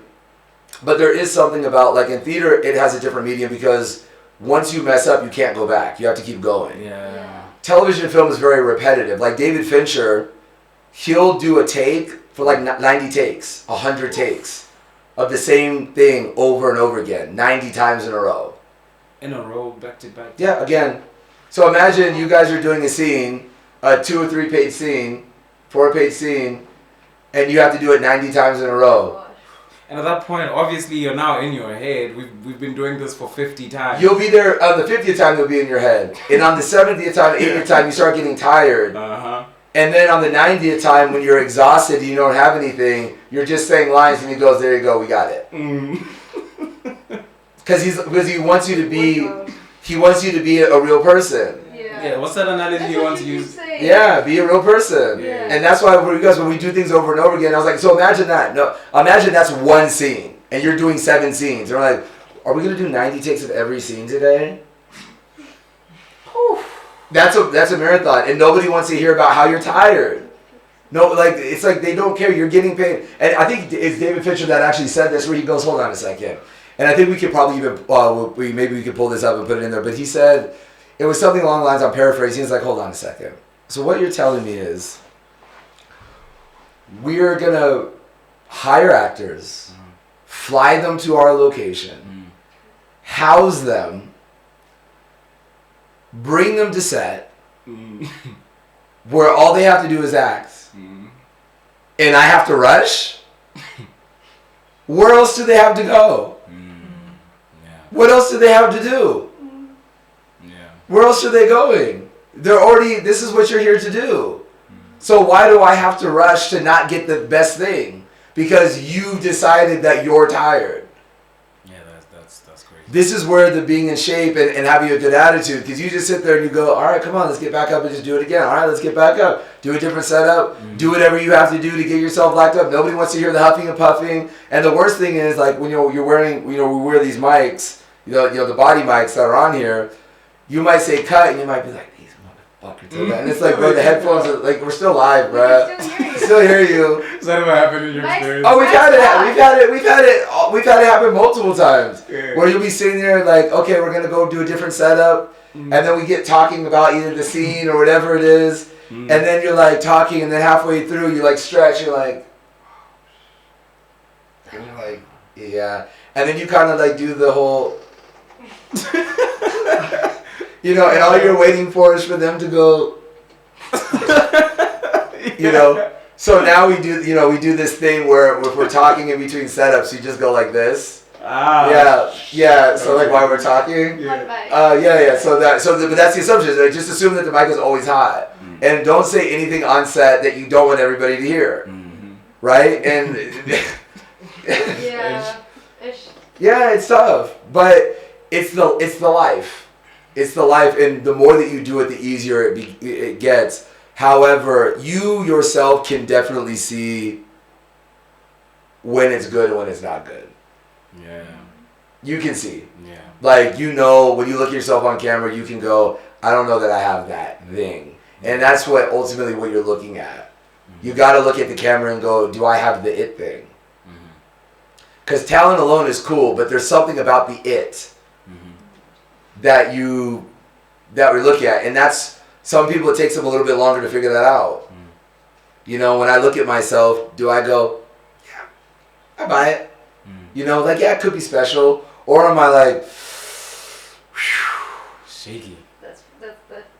but there is something about, like, in theater, it has a different medium because once you mess up, you can't go back. You have to keep going. Yeah. Television film is very repetitive. Like David Fincher, he'll do a take for like 90 takes, 100 takes of the same thing over and over again, 90 times in a row. In a row, back to back. Yeah, again. So imagine you guys are doing a scene, a 2 or 3 page scene, 4 page scene, and you have to do it 90 times in a row. And at that point, obviously, you're now in your head. We've been doing this for 50 times. You'll be there on the 50th time. You'll be in your head, and on the 70th time, 80th time, you start getting tired. And then on the 90th time, when you're exhausted and you don't have anything, you're just saying lines, and he goes, "There you go, we got it." Because he wants you to be a real person. Yeah, what's that analogy you want to use? Yeah, be a real person. Yeah. And that's why for you guys, when we do things over and over again, I was like, so imagine that. No, imagine that's one scene, and you're doing 7 scenes. And we're like, are we going to do 90 takes of every scene today? That's a marathon, and nobody wants to hear about how you're tired. No, like, it's like they don't care. You're getting paid. And I think it's David Fincher that actually said this, where he goes, hold on a second. And I think we could probably even, maybe we could pull this up and put it in there. But he said, it was something along the lines, I'm paraphrasing. He's like, hold on a second. So what you're telling me is, we're going to hire actors, fly them to our location, house them, bring them to set, where all they have to do is act, and I have to rush? Where else do they have to go? What else do they have to do? Where else are they going? They're already, this is what you're here to do. So why do I have to rush to not get the best thing? Because you've decided that you're tired. Yeah, that's great. This is where the being in shape and having a good attitude, because you just sit there and you go, all right, come on, let's get back up and just do it again. All right, let's get back up. Do a different setup. Do whatever you have to do to get yourself locked up. Nobody wants to hear the huffing and puffing. And the worst thing is, like, when you're wearing, we wear these mics, the body mics that are on here, you might say cut, and you might be like, these motherfuckers. And it's like, bro, the headphones are like, we're still live, bro. Still hear you. Is that what happened in your experience? Oh, we've had it happen multiple times. Yeah. Where you'll be sitting there like, okay, we're gonna go do a different setup, and then we get talking about either the scene or whatever it is, and then you're like talking, and then halfway through you like stretch, you're like, and you're like, yeah, and then you kind of like do the whole. And all you're waiting for is for them to go, So now we do this thing where if we're talking in between setups, you just go like this. Yeah. So like while we're talking. Yeah. But that's the assumption. Right? Just assume that the mic is always hot, and don't say anything on set that you don't want everybody to hear, right? And yeah, it's tough, but it's the life. It's the life, and the more that you do it, the easier it gets. However, you yourself can definitely see when it's good and when it's not good. Yeah. You can see. Yeah. Like, when you look at yourself on camera, you can go, I don't know that I have that thing. And that's what ultimately what you're looking at. You got to look at the camera and go, do I have the it thing? Because talent alone is cool, but there's something about the it that we look at, and that's some people. It takes them a little bit longer to figure that out. When I look at myself, do I go, yeah, I buy it? It could be special, or am I like, shaky? That's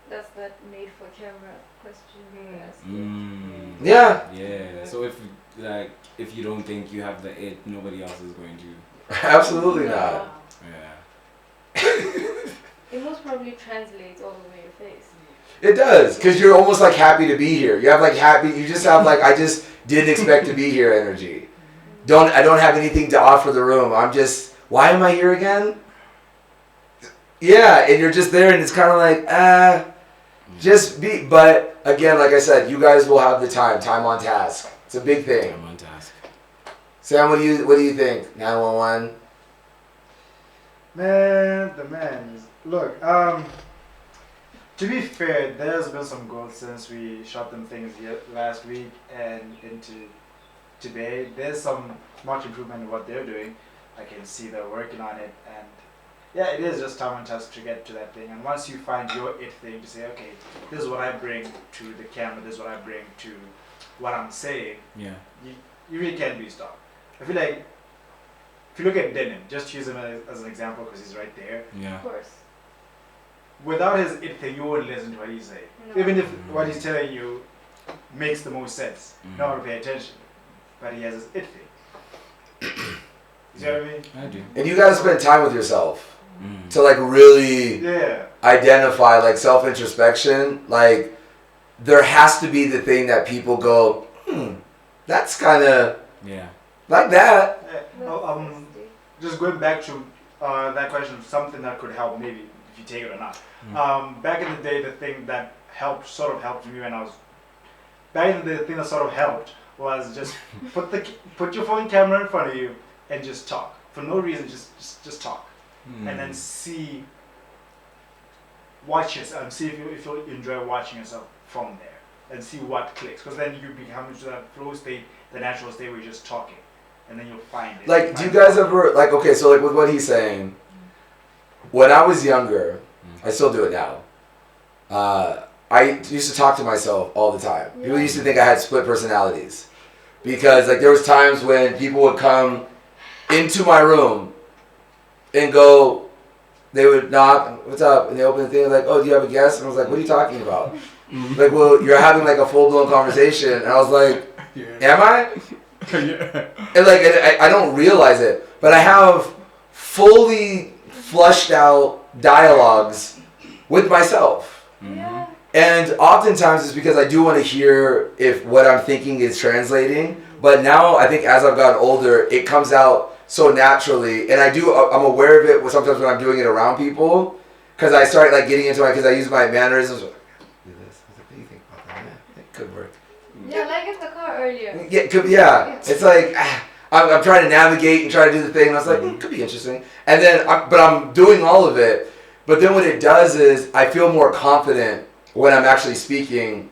that made for camera question. Yeah. So if you don't think you have the it, nobody else is going to. Absolutely not. Yeah. It most probably translates all over your face. It does, because you're almost like happy to be here. You have like you just have like, I just didn't expect to be here energy. I don't have anything to offer the room. I'm just, why am I here again? Yeah, and you're just there and it's kind of like, just be, but again, like I said, you guys will have the time on task. It's a big thing. Time on task. Sam, what do you think? 911? Man, look, to be fair, there's been some growth since we shot them things last week and into today. There's some much improvement in what they're doing. I can see they're working on it, and yeah, it is just time and task to get to that thing. And once you find your it thing to say, okay, this is what I bring to the camera, this is what I bring to what I'm saying. Yeah. You really can't be stopped. I feel like if you look at Denim, just use him as an example because he's right there. Yeah. Of course. Without his it thing, you won't listen to what he's saying. No. Even if what he's telling you makes the most sense, Mm. you don't want to pay attention. But he has his it thing. You see what I mean? I do. And you gotta spend time with yourself Mm. to like really Yeah. identify, like self-introspection. Like there has to be the thing that people go, that's kind of Yeah. like that. Just going back to that question of something that could help, maybe if you take it or not. Back in the day, the thing that sort of helped me when I was back in the day, the thing that sort of helped was just put your phone camera in front of you and just talk for no reason. Just talk, and then watch yourself and see if you enjoy watching yourself from there, and see what clicks. Because then you become into that flow state, the natural state where you're just talking. And then you'll find it. Like, do you guys ever, like, okay, so like with what he's saying, when I was younger, I still do it now, I used to talk to myself all the time. People used to think I had split personalities. Because, like, there was times when people would come into my room and go, they would knock, what's up? And they open the thing, like, oh, do you have a guest? And I was like, what are you talking about? Like, well, you're having, like, a full-blown conversation. And I was like, am I? And like, I don't realize it, but I have fully flushed out dialogues with myself. Yeah. And oftentimes it's because I do want to hear if what I'm thinking is translating. But now I think as I've gotten older, it comes out so naturally. And I'm aware of it sometimes when I'm doing it around people. Because I start like getting into it because I use my mannerisms. Do this. What do you think about that? Yeah, it could work. Yeah, like in the car earlier. Yeah. It's like I'm trying to navigate and try to do the thing, and I was like, it could be interesting. And then, but I'm doing all of it. But then what it does is I feel more confident when I'm actually speaking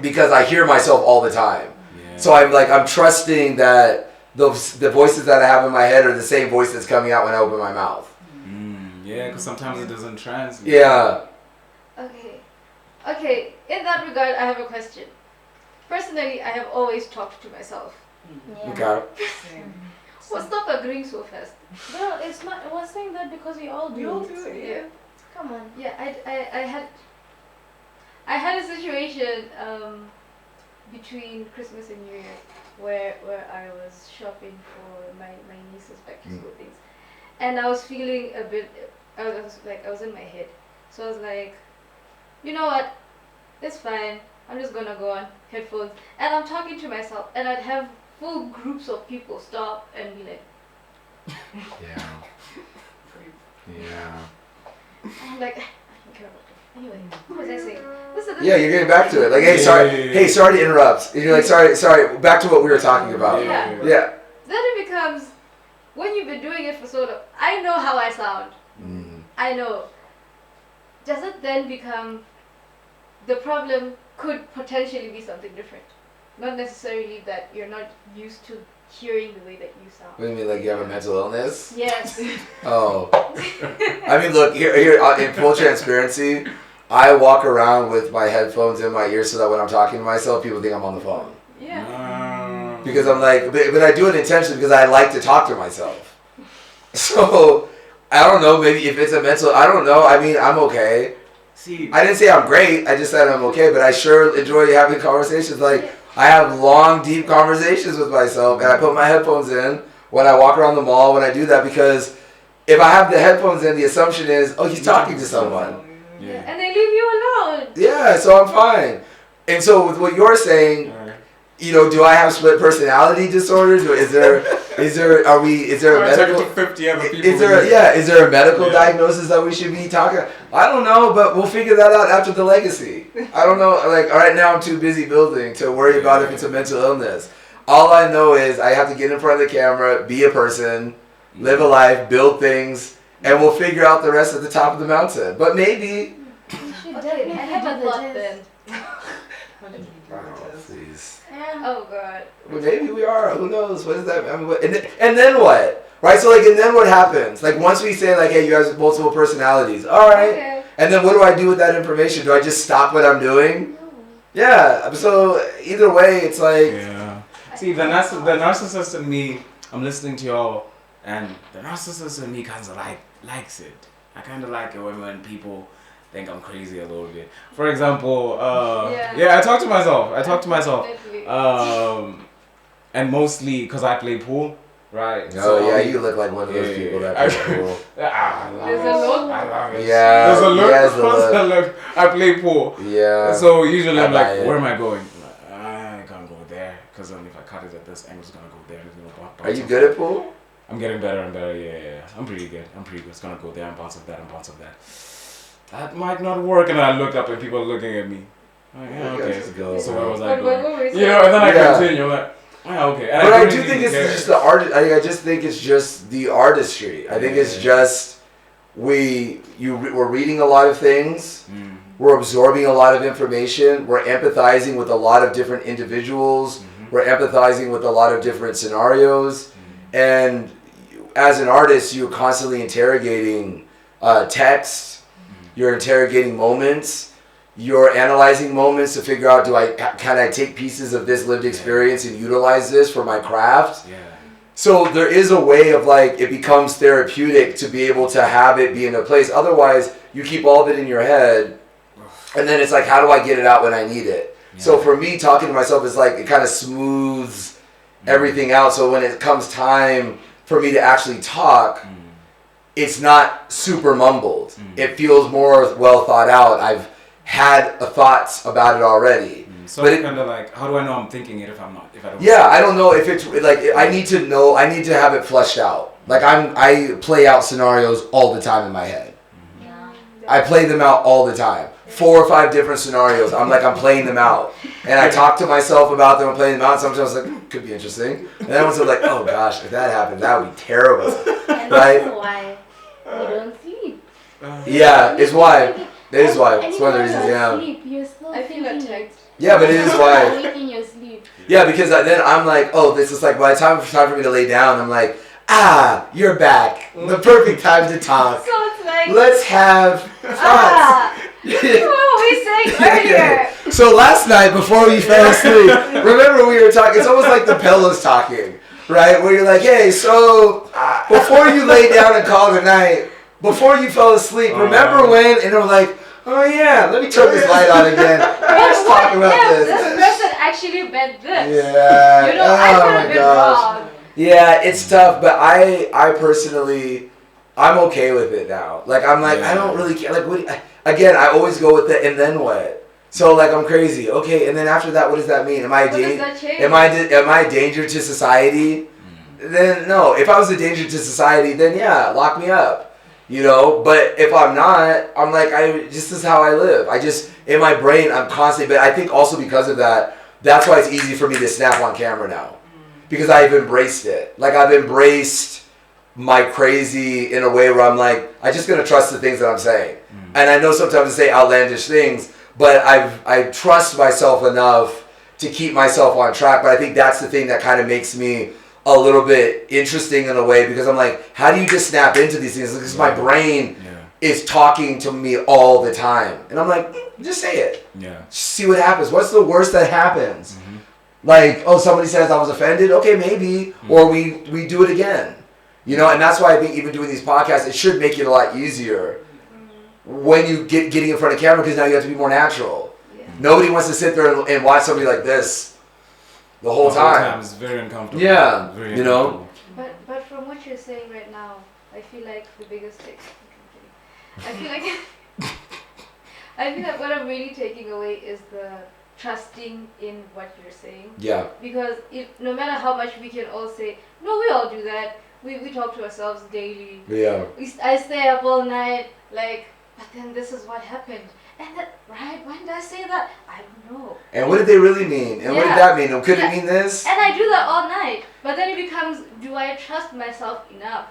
because I hear myself all the time. Yeah. So I'm trusting that the voices that I have in my head are the same voice that's coming out when I open my mouth. Yeah, because sometimes it doesn't translate. Yeah. Okay. In that regard, I have a question. Personally, I have always talked to myself. Yeah. Okay. Well, stop agreeing so fast. Girl, it's not. I was saying that because we all do. We all do it, yeah. Come on. Yeah, I had a situation between Christmas and New Year where I was shopping for my niece's back to school things, and I was feeling a bit. I was in my head, so I was like, you know what, it's fine. I'm just gonna go on headphones, and I'm talking to myself, and I'd have full groups of people stop and be like, Yeah. I'm like, I don't care about this. Anyway, what was I saying? Yeah, you're getting back to it. Like, hey, sorry to interrupt. And you're like, sorry, back to what we were talking about. Yeah. Yeah. Then it becomes, when you've been doing it for so long, I know how I sound. I know. Does it then become, the problem could potentially be something different? Not necessarily that you're not used to hearing the way that you sound. What do you mean, like you have a mental illness? Yes. Oh. I mean, look, here, in full transparency, I walk around with my headphones in my ears so that when I'm talking to myself, people think I'm on the phone. Yeah. Because I'm like, but I do it intentionally because I like to talk to myself. So, I don't know, maybe if it's a mental, I don't know. I mean, I'm okay. See, I didn't say I'm great, I just said I'm okay, but I sure enjoy having conversations. Like, I have long, deep conversations with myself, and I put my headphones in when I walk around the mall, when I do that, because if I have the headphones in, the assumption is, oh, he's talking to someone. Yeah. And they leave you alone. Yeah, so I'm fine. And so with what you're saying, you know, do I have split personality disorders, or is there a medical 50 other people? Is there a medical diagnosis that we should be talking? I don't know, but we'll figure that out after the legacy. I don't know. Like right now, I'm too busy building to worry about if it's a mental illness. All I know is I have to get in front of the camera, be a person, live a life, build things, and we'll figure out the rest at the top of the mountain. But maybe. Okay, I have a thought then. Please. Oh god. Well, maybe we are. Who knows? What is that? I mean, and then what? Right? So like, and then what happens? Like once we say like, hey, you have multiple personalities. All right. Okay. And then what do I do with that information? Do I just stop what I'm doing? No. Yeah. So either way, it's like. Yeah. See, the narcissist in me, I'm listening to y'all, and the narcissist in me kind of likes it. I kind of like it when people think I'm crazy a little bit. For example, I talk to myself. Definitely. And mostly because I play pool, right? Oh yeah, you look like one of those people that play pool. I love There's it. a look. I love it. Yeah, There's a look. he has the There's a look. look. I play pool. Yeah. So usually I'm I like, buy it. where am I going? I can't go there because if I cut it at this angle, it's gonna go there. Are you good at pool? I'm getting better and better. Yeah. I'm pretty good. It's gonna go there and bounce off that and bounce off that. That might not work. And I look up and people are looking at me. Like, yeah, okay. So where was I going? What You know, and then I continue like, yeah, okay. And But I do think it's just the art. I just think it's just the artistry. I think it's just we're reading a lot of things. Mm. We're absorbing a lot of information. We're empathizing with a lot of different individuals. Mm-hmm. We're empathizing with a lot of different scenarios. Mm-hmm. And as an artist, you're constantly interrogating text. You're interrogating moments. You're analyzing moments to figure out, can I take pieces of this lived experience and utilize this for my craft? Yeah. So there is a way of like, it becomes therapeutic to be able to have it be in a place. Otherwise, you keep all of it in your head. And then it's like, how do I get it out when I need it? Yeah. So for me, talking to myself is like, it kind of smooths everything out. So when it comes time for me to actually talk, it's not super mumbled. It feels more well thought out. I've had thoughts about it already. So but it's kind of like, how do I know I'm thinking it if I don't? Yeah, I don't know if it's like, I need to have it fleshed out. Like I play out scenarios all the time in my head. I play them out all the time. 4 or 5 different scenarios. I'm playing them out. And I talk to myself about them and playing them out. Sometimes I'm like, could be interesting. And then once I'm like, oh gosh, if that happened, that would be terrible. And right? that's why we don't sleep. Yeah, it's why. It is why. And It's one of the reasons, yeah. sleep, you're still I feel thinking attacked. Yeah, but it is why. awake in your sleep. Yeah, because then I'm like, oh, this is like, by the time for me to lay down, I'm like, you're back. The perfect time to talk. So it's like, Let's have thoughts. what were we saying earlier? So last night, before we fell asleep, remember we were talking, it's almost like the pillows talking, right? Where you're like, hey, so before you lay down and call it a night, before you fell asleep, remember when? And I'm like, oh yeah, let me turn this light on again. Let's talk about This this. person actually meant this. Yeah. You know, I could have been wrong. Yeah, it's tough, but I personally, I'm okay with it now. Like, I'm like, I don't really care. Like, again, I always go with the, and then what? So, like, I'm crazy. Okay, and then after that, what does that mean? Am I a danger to society? Then, no. If I was a danger to society, then yeah, lock me up. You know? But if I'm not, I'm like, this is how I live. In my brain, I'm constantly, but I think also because of that, that's why it's easy for me to snap on camera now. Because I've embraced it. Like, I've embraced my crazy in a way where I'm like, I'm just gonna trust the things that I'm saying. And I know sometimes I say outlandish things, but I trust myself enough to keep myself on track. But I think that's the thing that kind of makes me a little bit interesting in a way, because I'm like, how do you just snap into these things? Because my brain is talking to me all the time. And I'm like, just say it. Yeah. Just see what happens. What's the worst that happens? Like, oh, somebody says I was offended. Okay, maybe. Or we do it again. You know, and that's why I think even doing these podcasts, it should make it a lot easier when you getting in front of camera, because now you have to be more natural. Yeah. Nobody wants to sit there and watch somebody like this the whole time. It's very uncomfortable. Yeah, very you know. But from what you're saying right now, I feel like the biggest thing. I feel like I think that what I'm really taking away is the trusting in what you're saying. Yeah. Because no matter how much we can all say, no, we all do that. We talk to ourselves daily. Yeah. I stay up all night, like, but then this is what happened. And that, right? When did I say that? I don't know. And what did they really mean? And what did that mean? Could it mean this? And I do that all night. But then it becomes, do I trust myself enough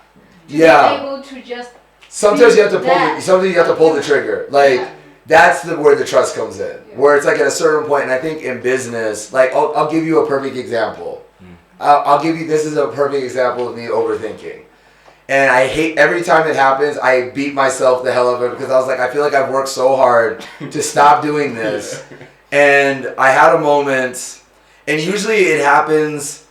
to be able to just sometimes you have to pull the trigger. Like that's where the trust comes in. Yeah. Where it's like at a certain point, and I think in business, like I'll give you a perfect example. I'll give you, this is a perfect example of me overthinking. And I hate every time it happens, I beat myself the hell out of it because I was like, I feel like I've worked so hard to stop doing this. And I had a moment, and usually it happens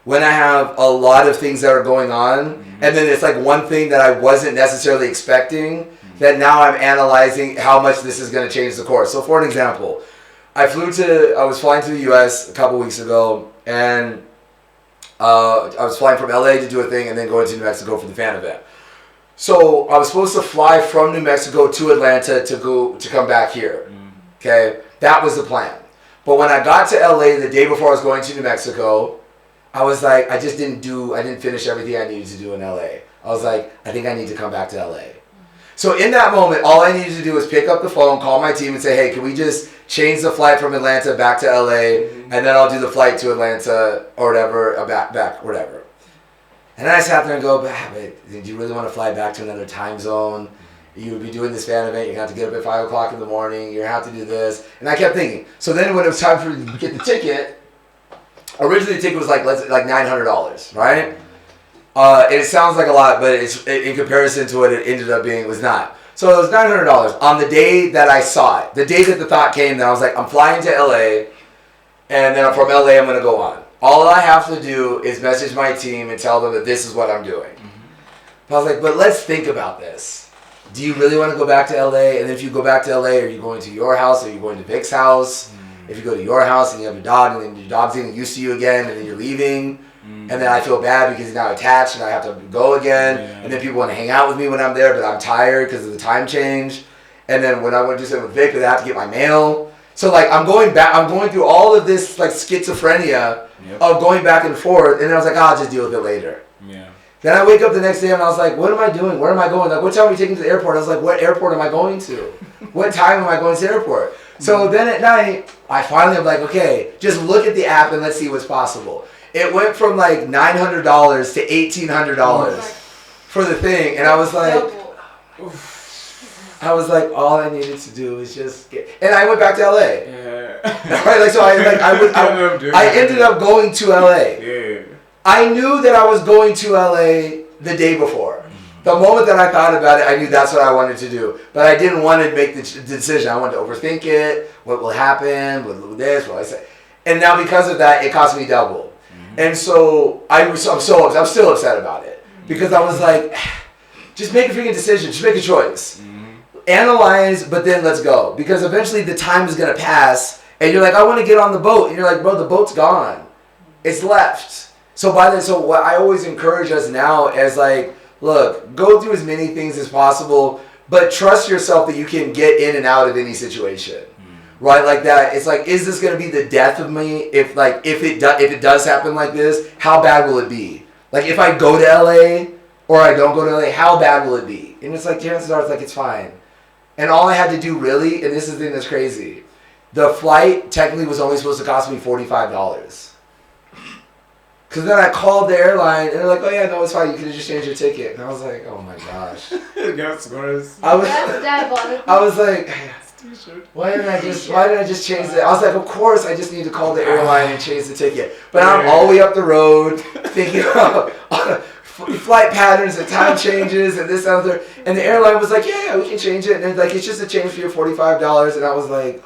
when I have a lot of things that are going on, and then it's like one thing that I wasn't necessarily expecting, that now I'm analyzing how much this is going to change the course. So for an example, I was flying to the US a couple weeks ago, and I was flying from LA to do a thing and then going to New Mexico for the fan event. So I was supposed to fly from New Mexico to Atlanta to come back here. Okay, that was the plan. But when I got to LA the day before I was going to New Mexico, I was like, I didn't finish everything I needed to do in LA. I was like, I think I need to come back to LA. So in that moment, all I needed to do was pick up the phone, call my team and say, hey, can we just change the flight from Atlanta back to LA, and then I'll do the flight to Atlanta or whatever, back, whatever. And then I sat there and go, but do you really want to fly back to another time zone? You would be doing this fan event, you're going to have to get up at 5 o'clock in the morning, you're going to have to do this. And I kept thinking. So then when it was time for me to get the ticket, originally the ticket was like $900, right? And it sounds like a lot, but it's in comparison to what it ended up being, it was not. So it was $900 on the day that I saw it. The day that the thought came, that I was like, I'm flying to LA, and then from LA I'm going to go on. All I have to do is message my team and tell them that this is what I'm doing. But I was like, but let's think about this. Do you really want to go back to LA? And if you go back to LA, are you going to your house? Or are you going to Vic's house? If you go to your house and you have a dog, and then your dog's getting used to you again, and then you're leaving, and then I feel bad because he's now attached and I have to go again, and then people want to hang out with me when I'm there, but I'm tired because of the time change. And then when I want to do something with Vic, I have to get my mail. So like I'm going through all of this like schizophrenia of going back and forth, and then I was like, I'll just deal with it later. Yeah. Then I wake up the next day and I was like, what am I doing? Where am I going? Like, what time are we taking to the airport? I was like, what airport am I going to? What time am I going to the airport? So then at night, I finally am like, okay, just look at the app and let's see what's possible. It went from like $900 to $1,800 for the thing, and I was like, all I needed to do was just get, and I went back to LA. Yeah. Right, like so, I ended up going to LA. Yeah. I knew that I was going to LA the day before. The moment that I thought about it, I knew that's what I wanted to do. But I didn't want to make the decision. I wanted to overthink it. What will happen? What will this? What will I say? And now because of that, it cost me double. And so I'm still upset about it. Because I was like, just make a freaking decision. Just make a choice. Analyze, but then let's go. Because eventually the time is going to pass. And you're like, I want to get on the boat. And you're like, bro, the boat's gone. It's left. So what I always encourage us now is like, look, go through as many things as possible, but trust yourself that you can get in and out of any situation, right? Like that. It's like, is this going to be the death of me? If it does happen like this, how bad will it be? Like if I go to LA or I don't go to LA, how bad will it be? And it's like chances are, it's like it's fine. And all I had to do really, and this is the thing that's crazy, the flight technically was only supposed to cost me $45. Because then I called the airline, and they're like, oh yeah, no, it's fine. You could have just changed your ticket. And I was like, oh my gosh. I was like, why didn't I just change it? I was like, of course, I just need to call the airline and change the ticket. But I'm all the way up the road thinking of flight patterns and time changes and this and other. And the airline was like, yeah, we can change it. And it's just a change for your $45. And I was like,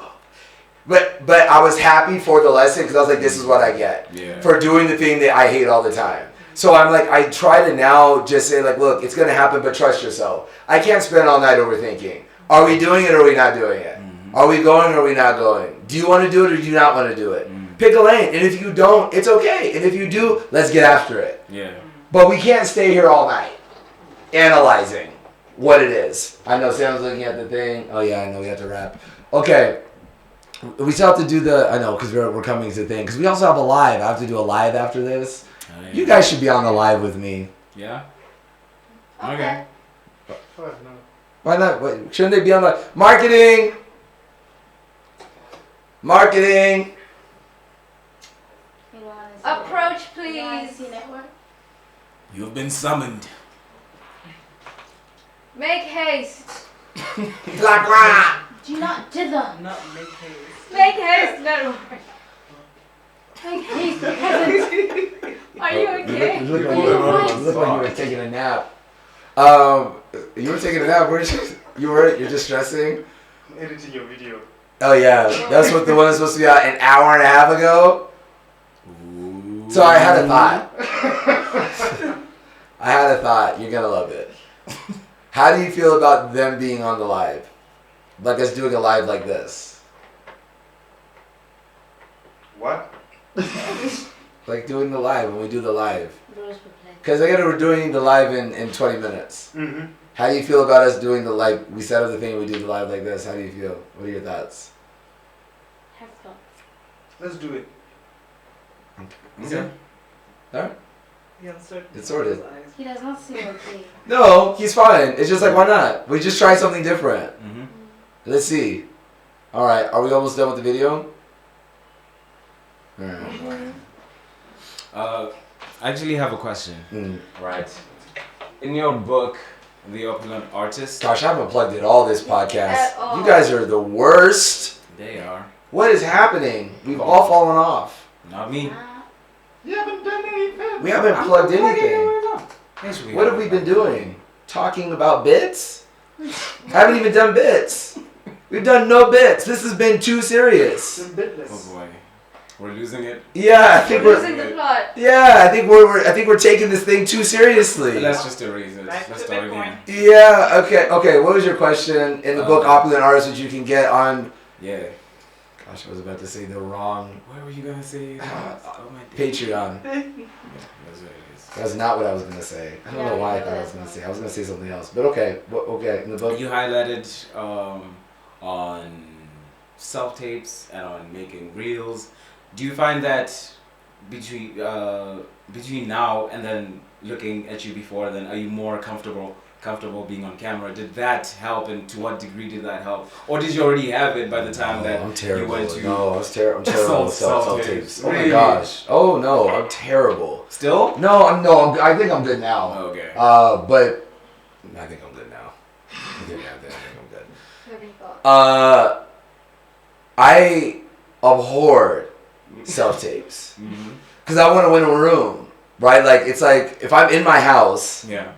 But I was happy for the lesson because I was like, this is what I get for doing the thing that I hate all the time. So I'm like, I try to now just say like, look, it's going to happen, but trust yourself. I can't spend all night overthinking. Are we doing it or are we not doing it? Are we going or are we not going? Do you want to do it or do you not want to do it? Pick a lane. And if you don't, it's okay. And if you do, let's get after it. Yeah. But we can't stay here all night analyzing what it is. I know Sam's looking at the thing. Oh yeah, I know we have to wrap. Okay. We still have to do the, I know, because we're coming to the thing. Because we also have a live. I have to do a live after this. Oh, yeah. You guys should be on the live with me. Yeah? Okay. Why not? Wait, shouldn't they be on the marketing? Marketing. Approach, please. You've been summoned. Make haste. Black. Do not dither. Not make haste. Make haste, no. Make haste, peasant. Are you okay? You look like you were taking a nap. You were taking a nap, weren't you? You're just stressing? I'm editing your video. Oh yeah, that's what the one is supposed to be out an hour and a half ago. Ooh. So I had a thought. I had a thought. You're gonna love it. How do you feel about them being on the live? Like us doing a live like this? What? Like doing the live when we do the live. Because we're doing the live in 20 minutes. Mm-hmm. How do you feel about us doing the, like, we set up the thing, we do the live like this? How do you feel? What are your thoughts? Have fun. Let's do it. Okay. Alright. It's sorted. He does not seem okay. No, he's fine. It's just like, why not? We just try something different. Mm-hmm. Let's see. Alright, are we almost done with the video? Alright. I actually have a question. Right. In your book, The Opulent Artist. Gosh, I haven't plugged it all this podcast. At all. You guys are the worst. They are. What is happening? We've all fallen off. Not me. You haven't done anything. We haven't plugged anything. Yes, we What have we been doing? Talking about bits? Haven't even done bits. We've done no bits. This has been too serious. Some bitless. Oh boy. We're losing it. Yeah, I think Losing the plot. Yeah, I think we're taking this thing too seriously. Let's just erase it. Back Let's to start Bitcoin. again. Yeah. Okay. What was your question in the book Opulent Artist, which you can get on? Yeah. Gosh, I was about to say the wrong What were you gonna say? Oh my Patreon. That's what it is. That's not what I was gonna say. I don't know why I thought I was gonna say. I was gonna say something else. But okay. Okay. In the book. You highlighted on self tapes and on making reels. Do you find that between now and then looking at you before then, are you more comfortable being on camera? Did that help, and to what degree did that help? Or did you already have it by the time that I'm terrible. you went to? No, I'm terrible with self tapes. Oh my Really? gosh. Oh no, I'm terrible. Still? No, I think I'm good now. Okay. But I think I'm good now. I think I'm good. I abhorred self tapes because I want to win a room, right? Like it's like if I'm in my house, Yeah.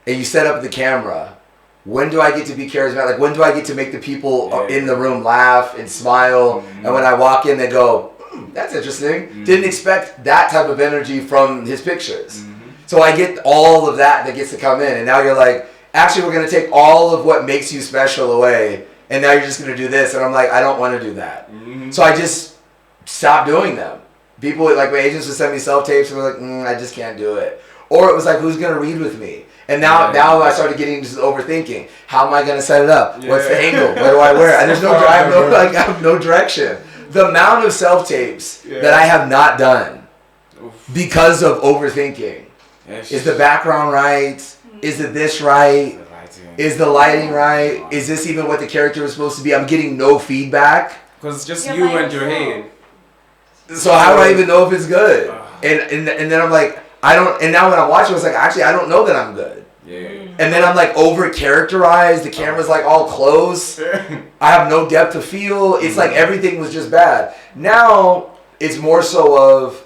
and you set up the camera, when do I get to be charismatic? Like when do I get to make the people in the room laugh and smile? And when I walk in, they go, "That's interesting." Didn't expect that type of energy from his pictures. So I get all of that gets to come in, and now you're like, actually, we're gonna take all of what makes you special away, and now you're just gonna do this, and I'm like, I don't want to do that. So I just stopped doing them. People, like my agents would send me self-tapes and we're like, I just can't do it. Or it was like, who's going to read with me? And now I started getting into overthinking. How am I going to set it up? What's the angle? What do I wear? And there's no drive, I have no direction. The amount of self-tapes that I have not done because of overthinking. Is the background right? Is it this right? Is the lighting right? Is this even what the character is supposed to be? I'm getting no feedback. Because it's just you and your head. So how do I even know if it's good? And then I'm like, I don't. And now when I'm watching, it's like actually I don't know that I'm good. Yeah. And then I'm like over characterized. The camera's like all close. I have no depth of field. It's like everything was just bad. Now it's more so of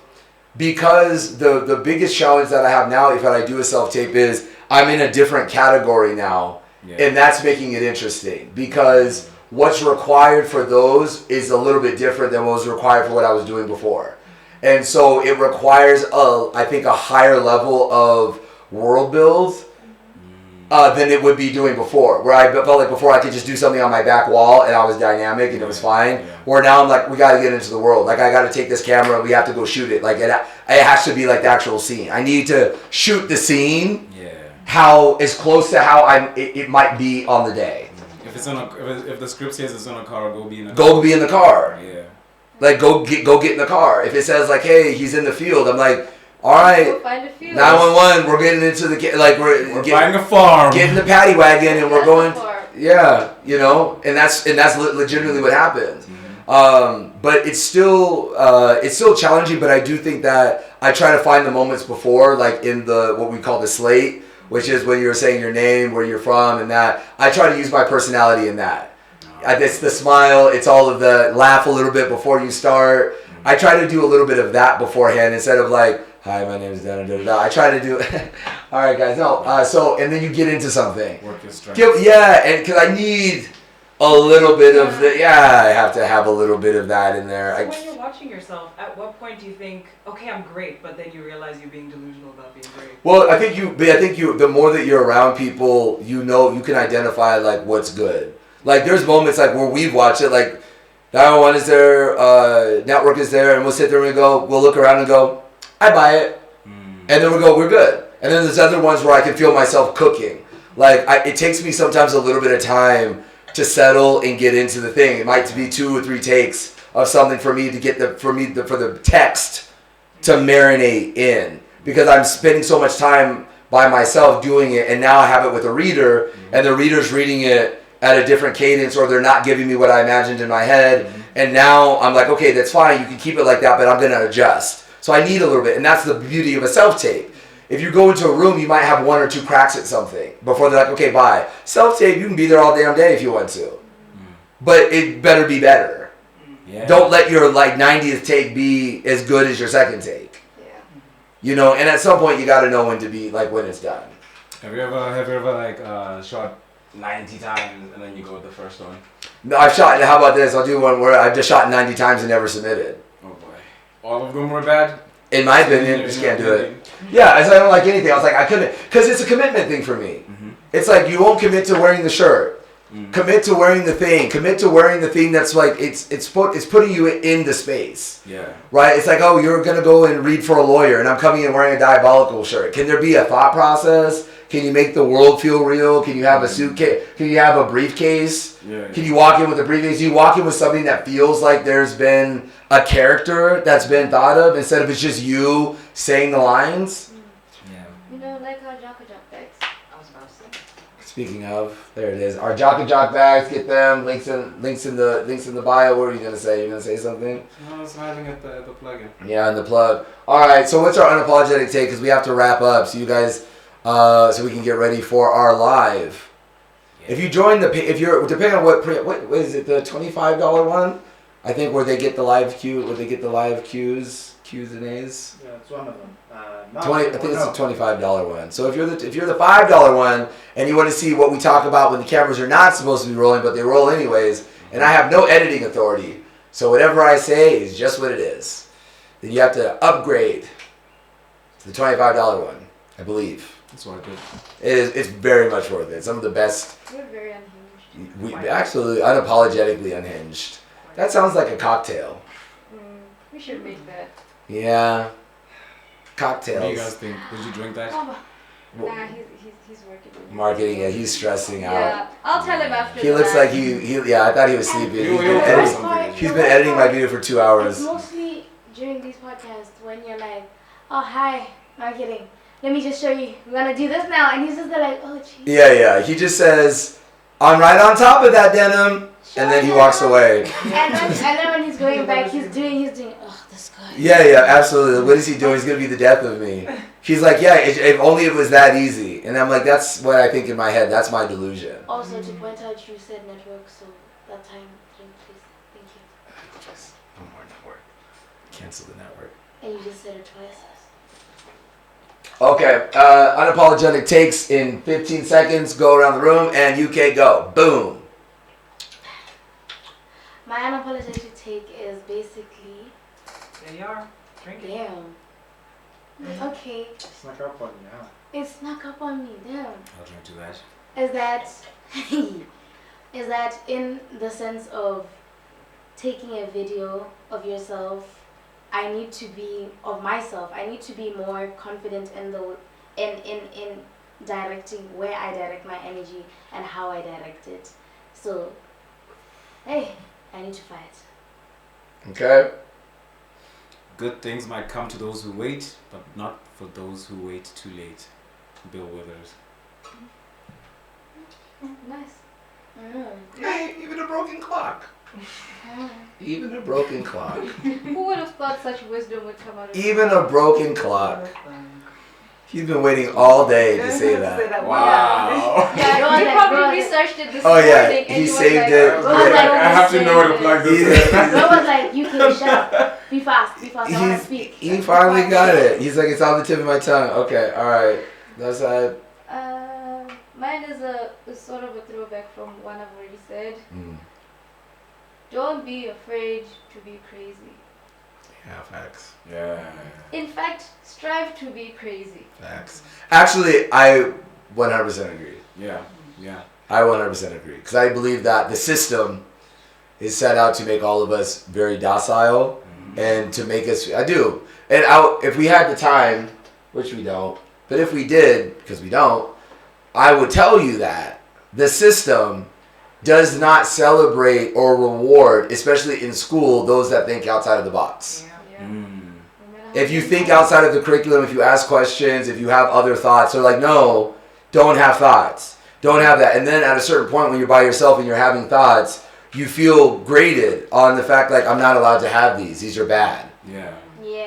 because the biggest challenge that I have now if I do a self tape is I'm in a different category now, and that's making it interesting because what's required for those is a little bit different than what was required for what I was doing before. And so it requires, I think, a higher level of world build than it would be doing before. Where I felt like before I could just do something on my back wall and I was dynamic and it was fine. Where now I'm like, we got to get into the world. Like I got to take this camera and we have to go shoot it. Like it has to be like the actual scene. I need to shoot the scene how as close to how it might be on the day. If it's if the script says it's on a car, go be in a car. Go be in the car. Yeah. Like go get in the car. If it says like, hey, he's in the field, I'm like, all right, Go find a field. 911. We're getting into the We're buying a farm. Getting the paddy wagon, and we're going. Farm. Yeah, you know, and that's legitimately what happened. But it's still challenging. But I do think that I try to find the moments before, like in the what we call the slate, which is when you're saying your name, where you're from, and that. I try to use my personality in that. It's the smile. It's all of the laugh a little bit before you start. I try to do a little bit of that beforehand instead of like, hi, my name is da da da. I try to do. All right, guys. No. So and then you get into something. Work your strength. And because I need a little bit of the. Yeah, I have to have a little bit of that in there. So when you're watching yourself, at what point do you think, okay, I'm great, but then you realize you're being delusional about being great? Well, I think you. The more that you're around people, you can identify like what's good. Like there's moments like where we've watched it, like 911 is there, network is there, and we'll sit there and we'll look around and go, I buy it, and then we'll go, we're good. And then there's other ones where I can feel myself cooking. Like it takes me sometimes a little bit of time to settle and get into the thing. It might be 2 or 3 takes of something for me to get for the text to marinate in, because I'm spending so much time by myself doing it, and now I have it with a reader, and the reader's reading it at a different cadence, or they're not giving me what I imagined in my head. And now I'm like, okay, that's fine. You can keep it like that, but I'm going to adjust. So I need a little bit. And that's the beauty of a self-tape. If you go into a room, you might have 1 or 2 cracks at something before they're like, okay, bye. Self-tape, you can be there all damn day if you want to. But it better be better. Yeah. Don't let your like 90th take be as good as your second take. Yeah. You know, and at some point you got to know when to be, like when it's done. Have you ever like shot 90 times and then you go with the first one? No, I've shot. How about this? I'll do one where I've just shot 90 times and never submitted. Oh boy, all of them were bad. In my opinion, just can't do it. Yeah, I don't like anything. I was like, I couldn't, because it's a commitment thing for me. It's like you won't commit to wearing the shirt. Commit to wearing the thing. Commit to wearing the thing that's like it's putting you in the space. Yeah. Right. It's like, oh, you're gonna go and read for a lawyer, and I'm coming in wearing a diabolical shirt. Can there be a thought process? Can you make the world feel real? Can you have a suitcase? Can you have a briefcase? Yeah. Can you walk in with a briefcase? You walk in with something that feels like there's been a character that's been thought of instead of it's just you saying the lines. Yeah. You know, like our Jocko Jock bags. I was about to say. Speaking of, there it is. Our Jocko Jock bags. Get them. Links in the bio. What are you gonna say? You gonna say something? No, I was smiling at the plug-in. Yeah, and the plug. All right. So what's our unapologetic take? Because we have to wrap up. So you guys. So we can get ready for our live. Yeah. If you join if you're depending on what is it, the $25 one? I think where they get the live cues and A's. Yeah, it's one of them. I think it's a $25 one. So if you're the $5 one and you want to see what we talk about when the cameras are not supposed to be rolling but they roll anyways, and I have no editing authority, so whatever I say is just what it is, then you have to upgrade to the $25 one, I believe. It's worth it. It's very much worth it. Some of the best. We're very unhinged. We absolutely unapologetically unhinged. That sounds like a cocktail. We should make that. Yeah. Cocktails. What do you guys think? Would you drink that? Nah, he's working. Marketing, yeah, he's stressing out. Yeah, I'll tell him after. He looks like yeah, I thought he was sleeping. He's been editing my video for 2 hours. It's mostly during these podcasts when you're like, oh, hi, marketing. Let me just show you. We're going to do this now. And he's just like, oh, jeez. Yeah. He just says, I'm right on top of that denim. And then he walks away. And then when he's going back, he's doing, oh, this guy. Yeah, absolutely. What is he doing? He's going to be the death of me. He's like, yeah, if only it was that easy. And I'm like, that's what I think in my head. That's my delusion. Also, to point out, you said network, so that time, drink, please. Thank you. Yes. No more network. Cancel the network. And you just said it twice. Okay, unapologetic takes in 15 seconds. Go around the room and UK go. Boom. My unapologetic take is basically. There you are. Drink it. Damn. Okay. It snuck up on you, huh? It snuck up on me. Damn. I'll drink to that. Is that in the sense of taking a video of yourself? I need to be more confident in directing where I direct my energy and how I direct it. So, hey, I need to fight. Okay. Good things might come to those who wait, but not for those who wait too late. Bill Withers. Nice. Hey, even a broken clock. Even a broken clock. Who would have thought such wisdom would come out of Even a broken clock. He's been waiting all day to say that. Wow. Yeah, you probably researched it this Oh morning. yeah, and he you was saved like, it. I have to know to plug this in. Bro was like, you can shut up. Be fast, I want to speak. He finally got it. He's like, it's on the tip of my tongue. Okay, alright. That's mine is sort of a throwback from one I've already said. Mm. Don't be afraid to be crazy. Yeah, facts. Yeah. In fact, strive to be crazy. Facts. Actually, I 100% agree. Yeah. Yeah. I 100% agree. Because I believe that the system is set out to make all of us very docile and to make us. I do. And if we had the time, which we don't, but if we did, because we don't, I would tell you that the system does not celebrate or reward, especially in school, those that think outside of the box. Yeah. If you think outside of the curriculum, if you ask questions, if you have other thoughts, they're like, no, don't have thoughts. Don't have that. And then at a certain point when you're by yourself and you're having thoughts, you feel graded on the fact like, I'm not allowed to have these. These are bad. Yeah.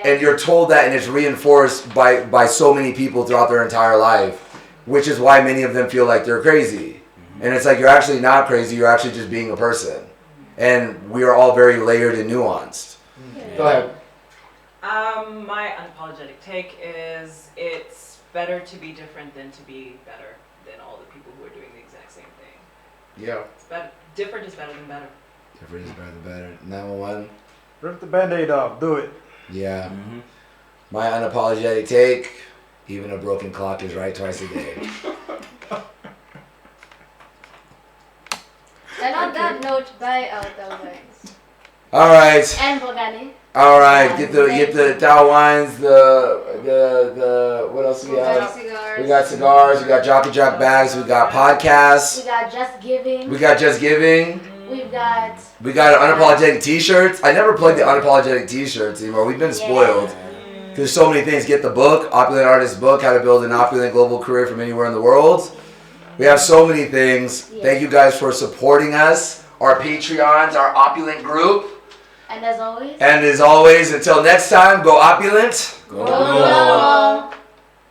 And you're told that, and it's reinforced by so many people throughout their entire life, which is why many of them feel like they're crazy. And it's like, you're actually not crazy, you're actually just being a person. And we are all very layered and nuanced. Yeah. Go ahead. My unapologetic take is it's better to be different than to be better than all the people who are doing the exact same thing. Yeah. It's better. Different is better than better. Different is better than better. 911. Rip the band-aid off. Do it. Yeah. My unapologetic take, even a broken clock is right twice a day. And on that note, buy out the wines. All right. And Bogani. All right. Get the Dow wines. The what else we have? Cigars. We got cigars. We got Jockey Jock bags. We got podcasts. We got Just Giving. We got Just Giving. We've got. We got unapologetic T-shirts. I never plug the unapologetic T-shirts anymore. We've been spoiled. There's so many things. Get the book, Opulent Artist Book, How to Build an Opulent Global Career from Anywhere in the World. We have so many things. Yes. Thank you guys for supporting us. Our Patreons, our Opulent group. And as always. And as always, until next time, go Opulent. Go. Go.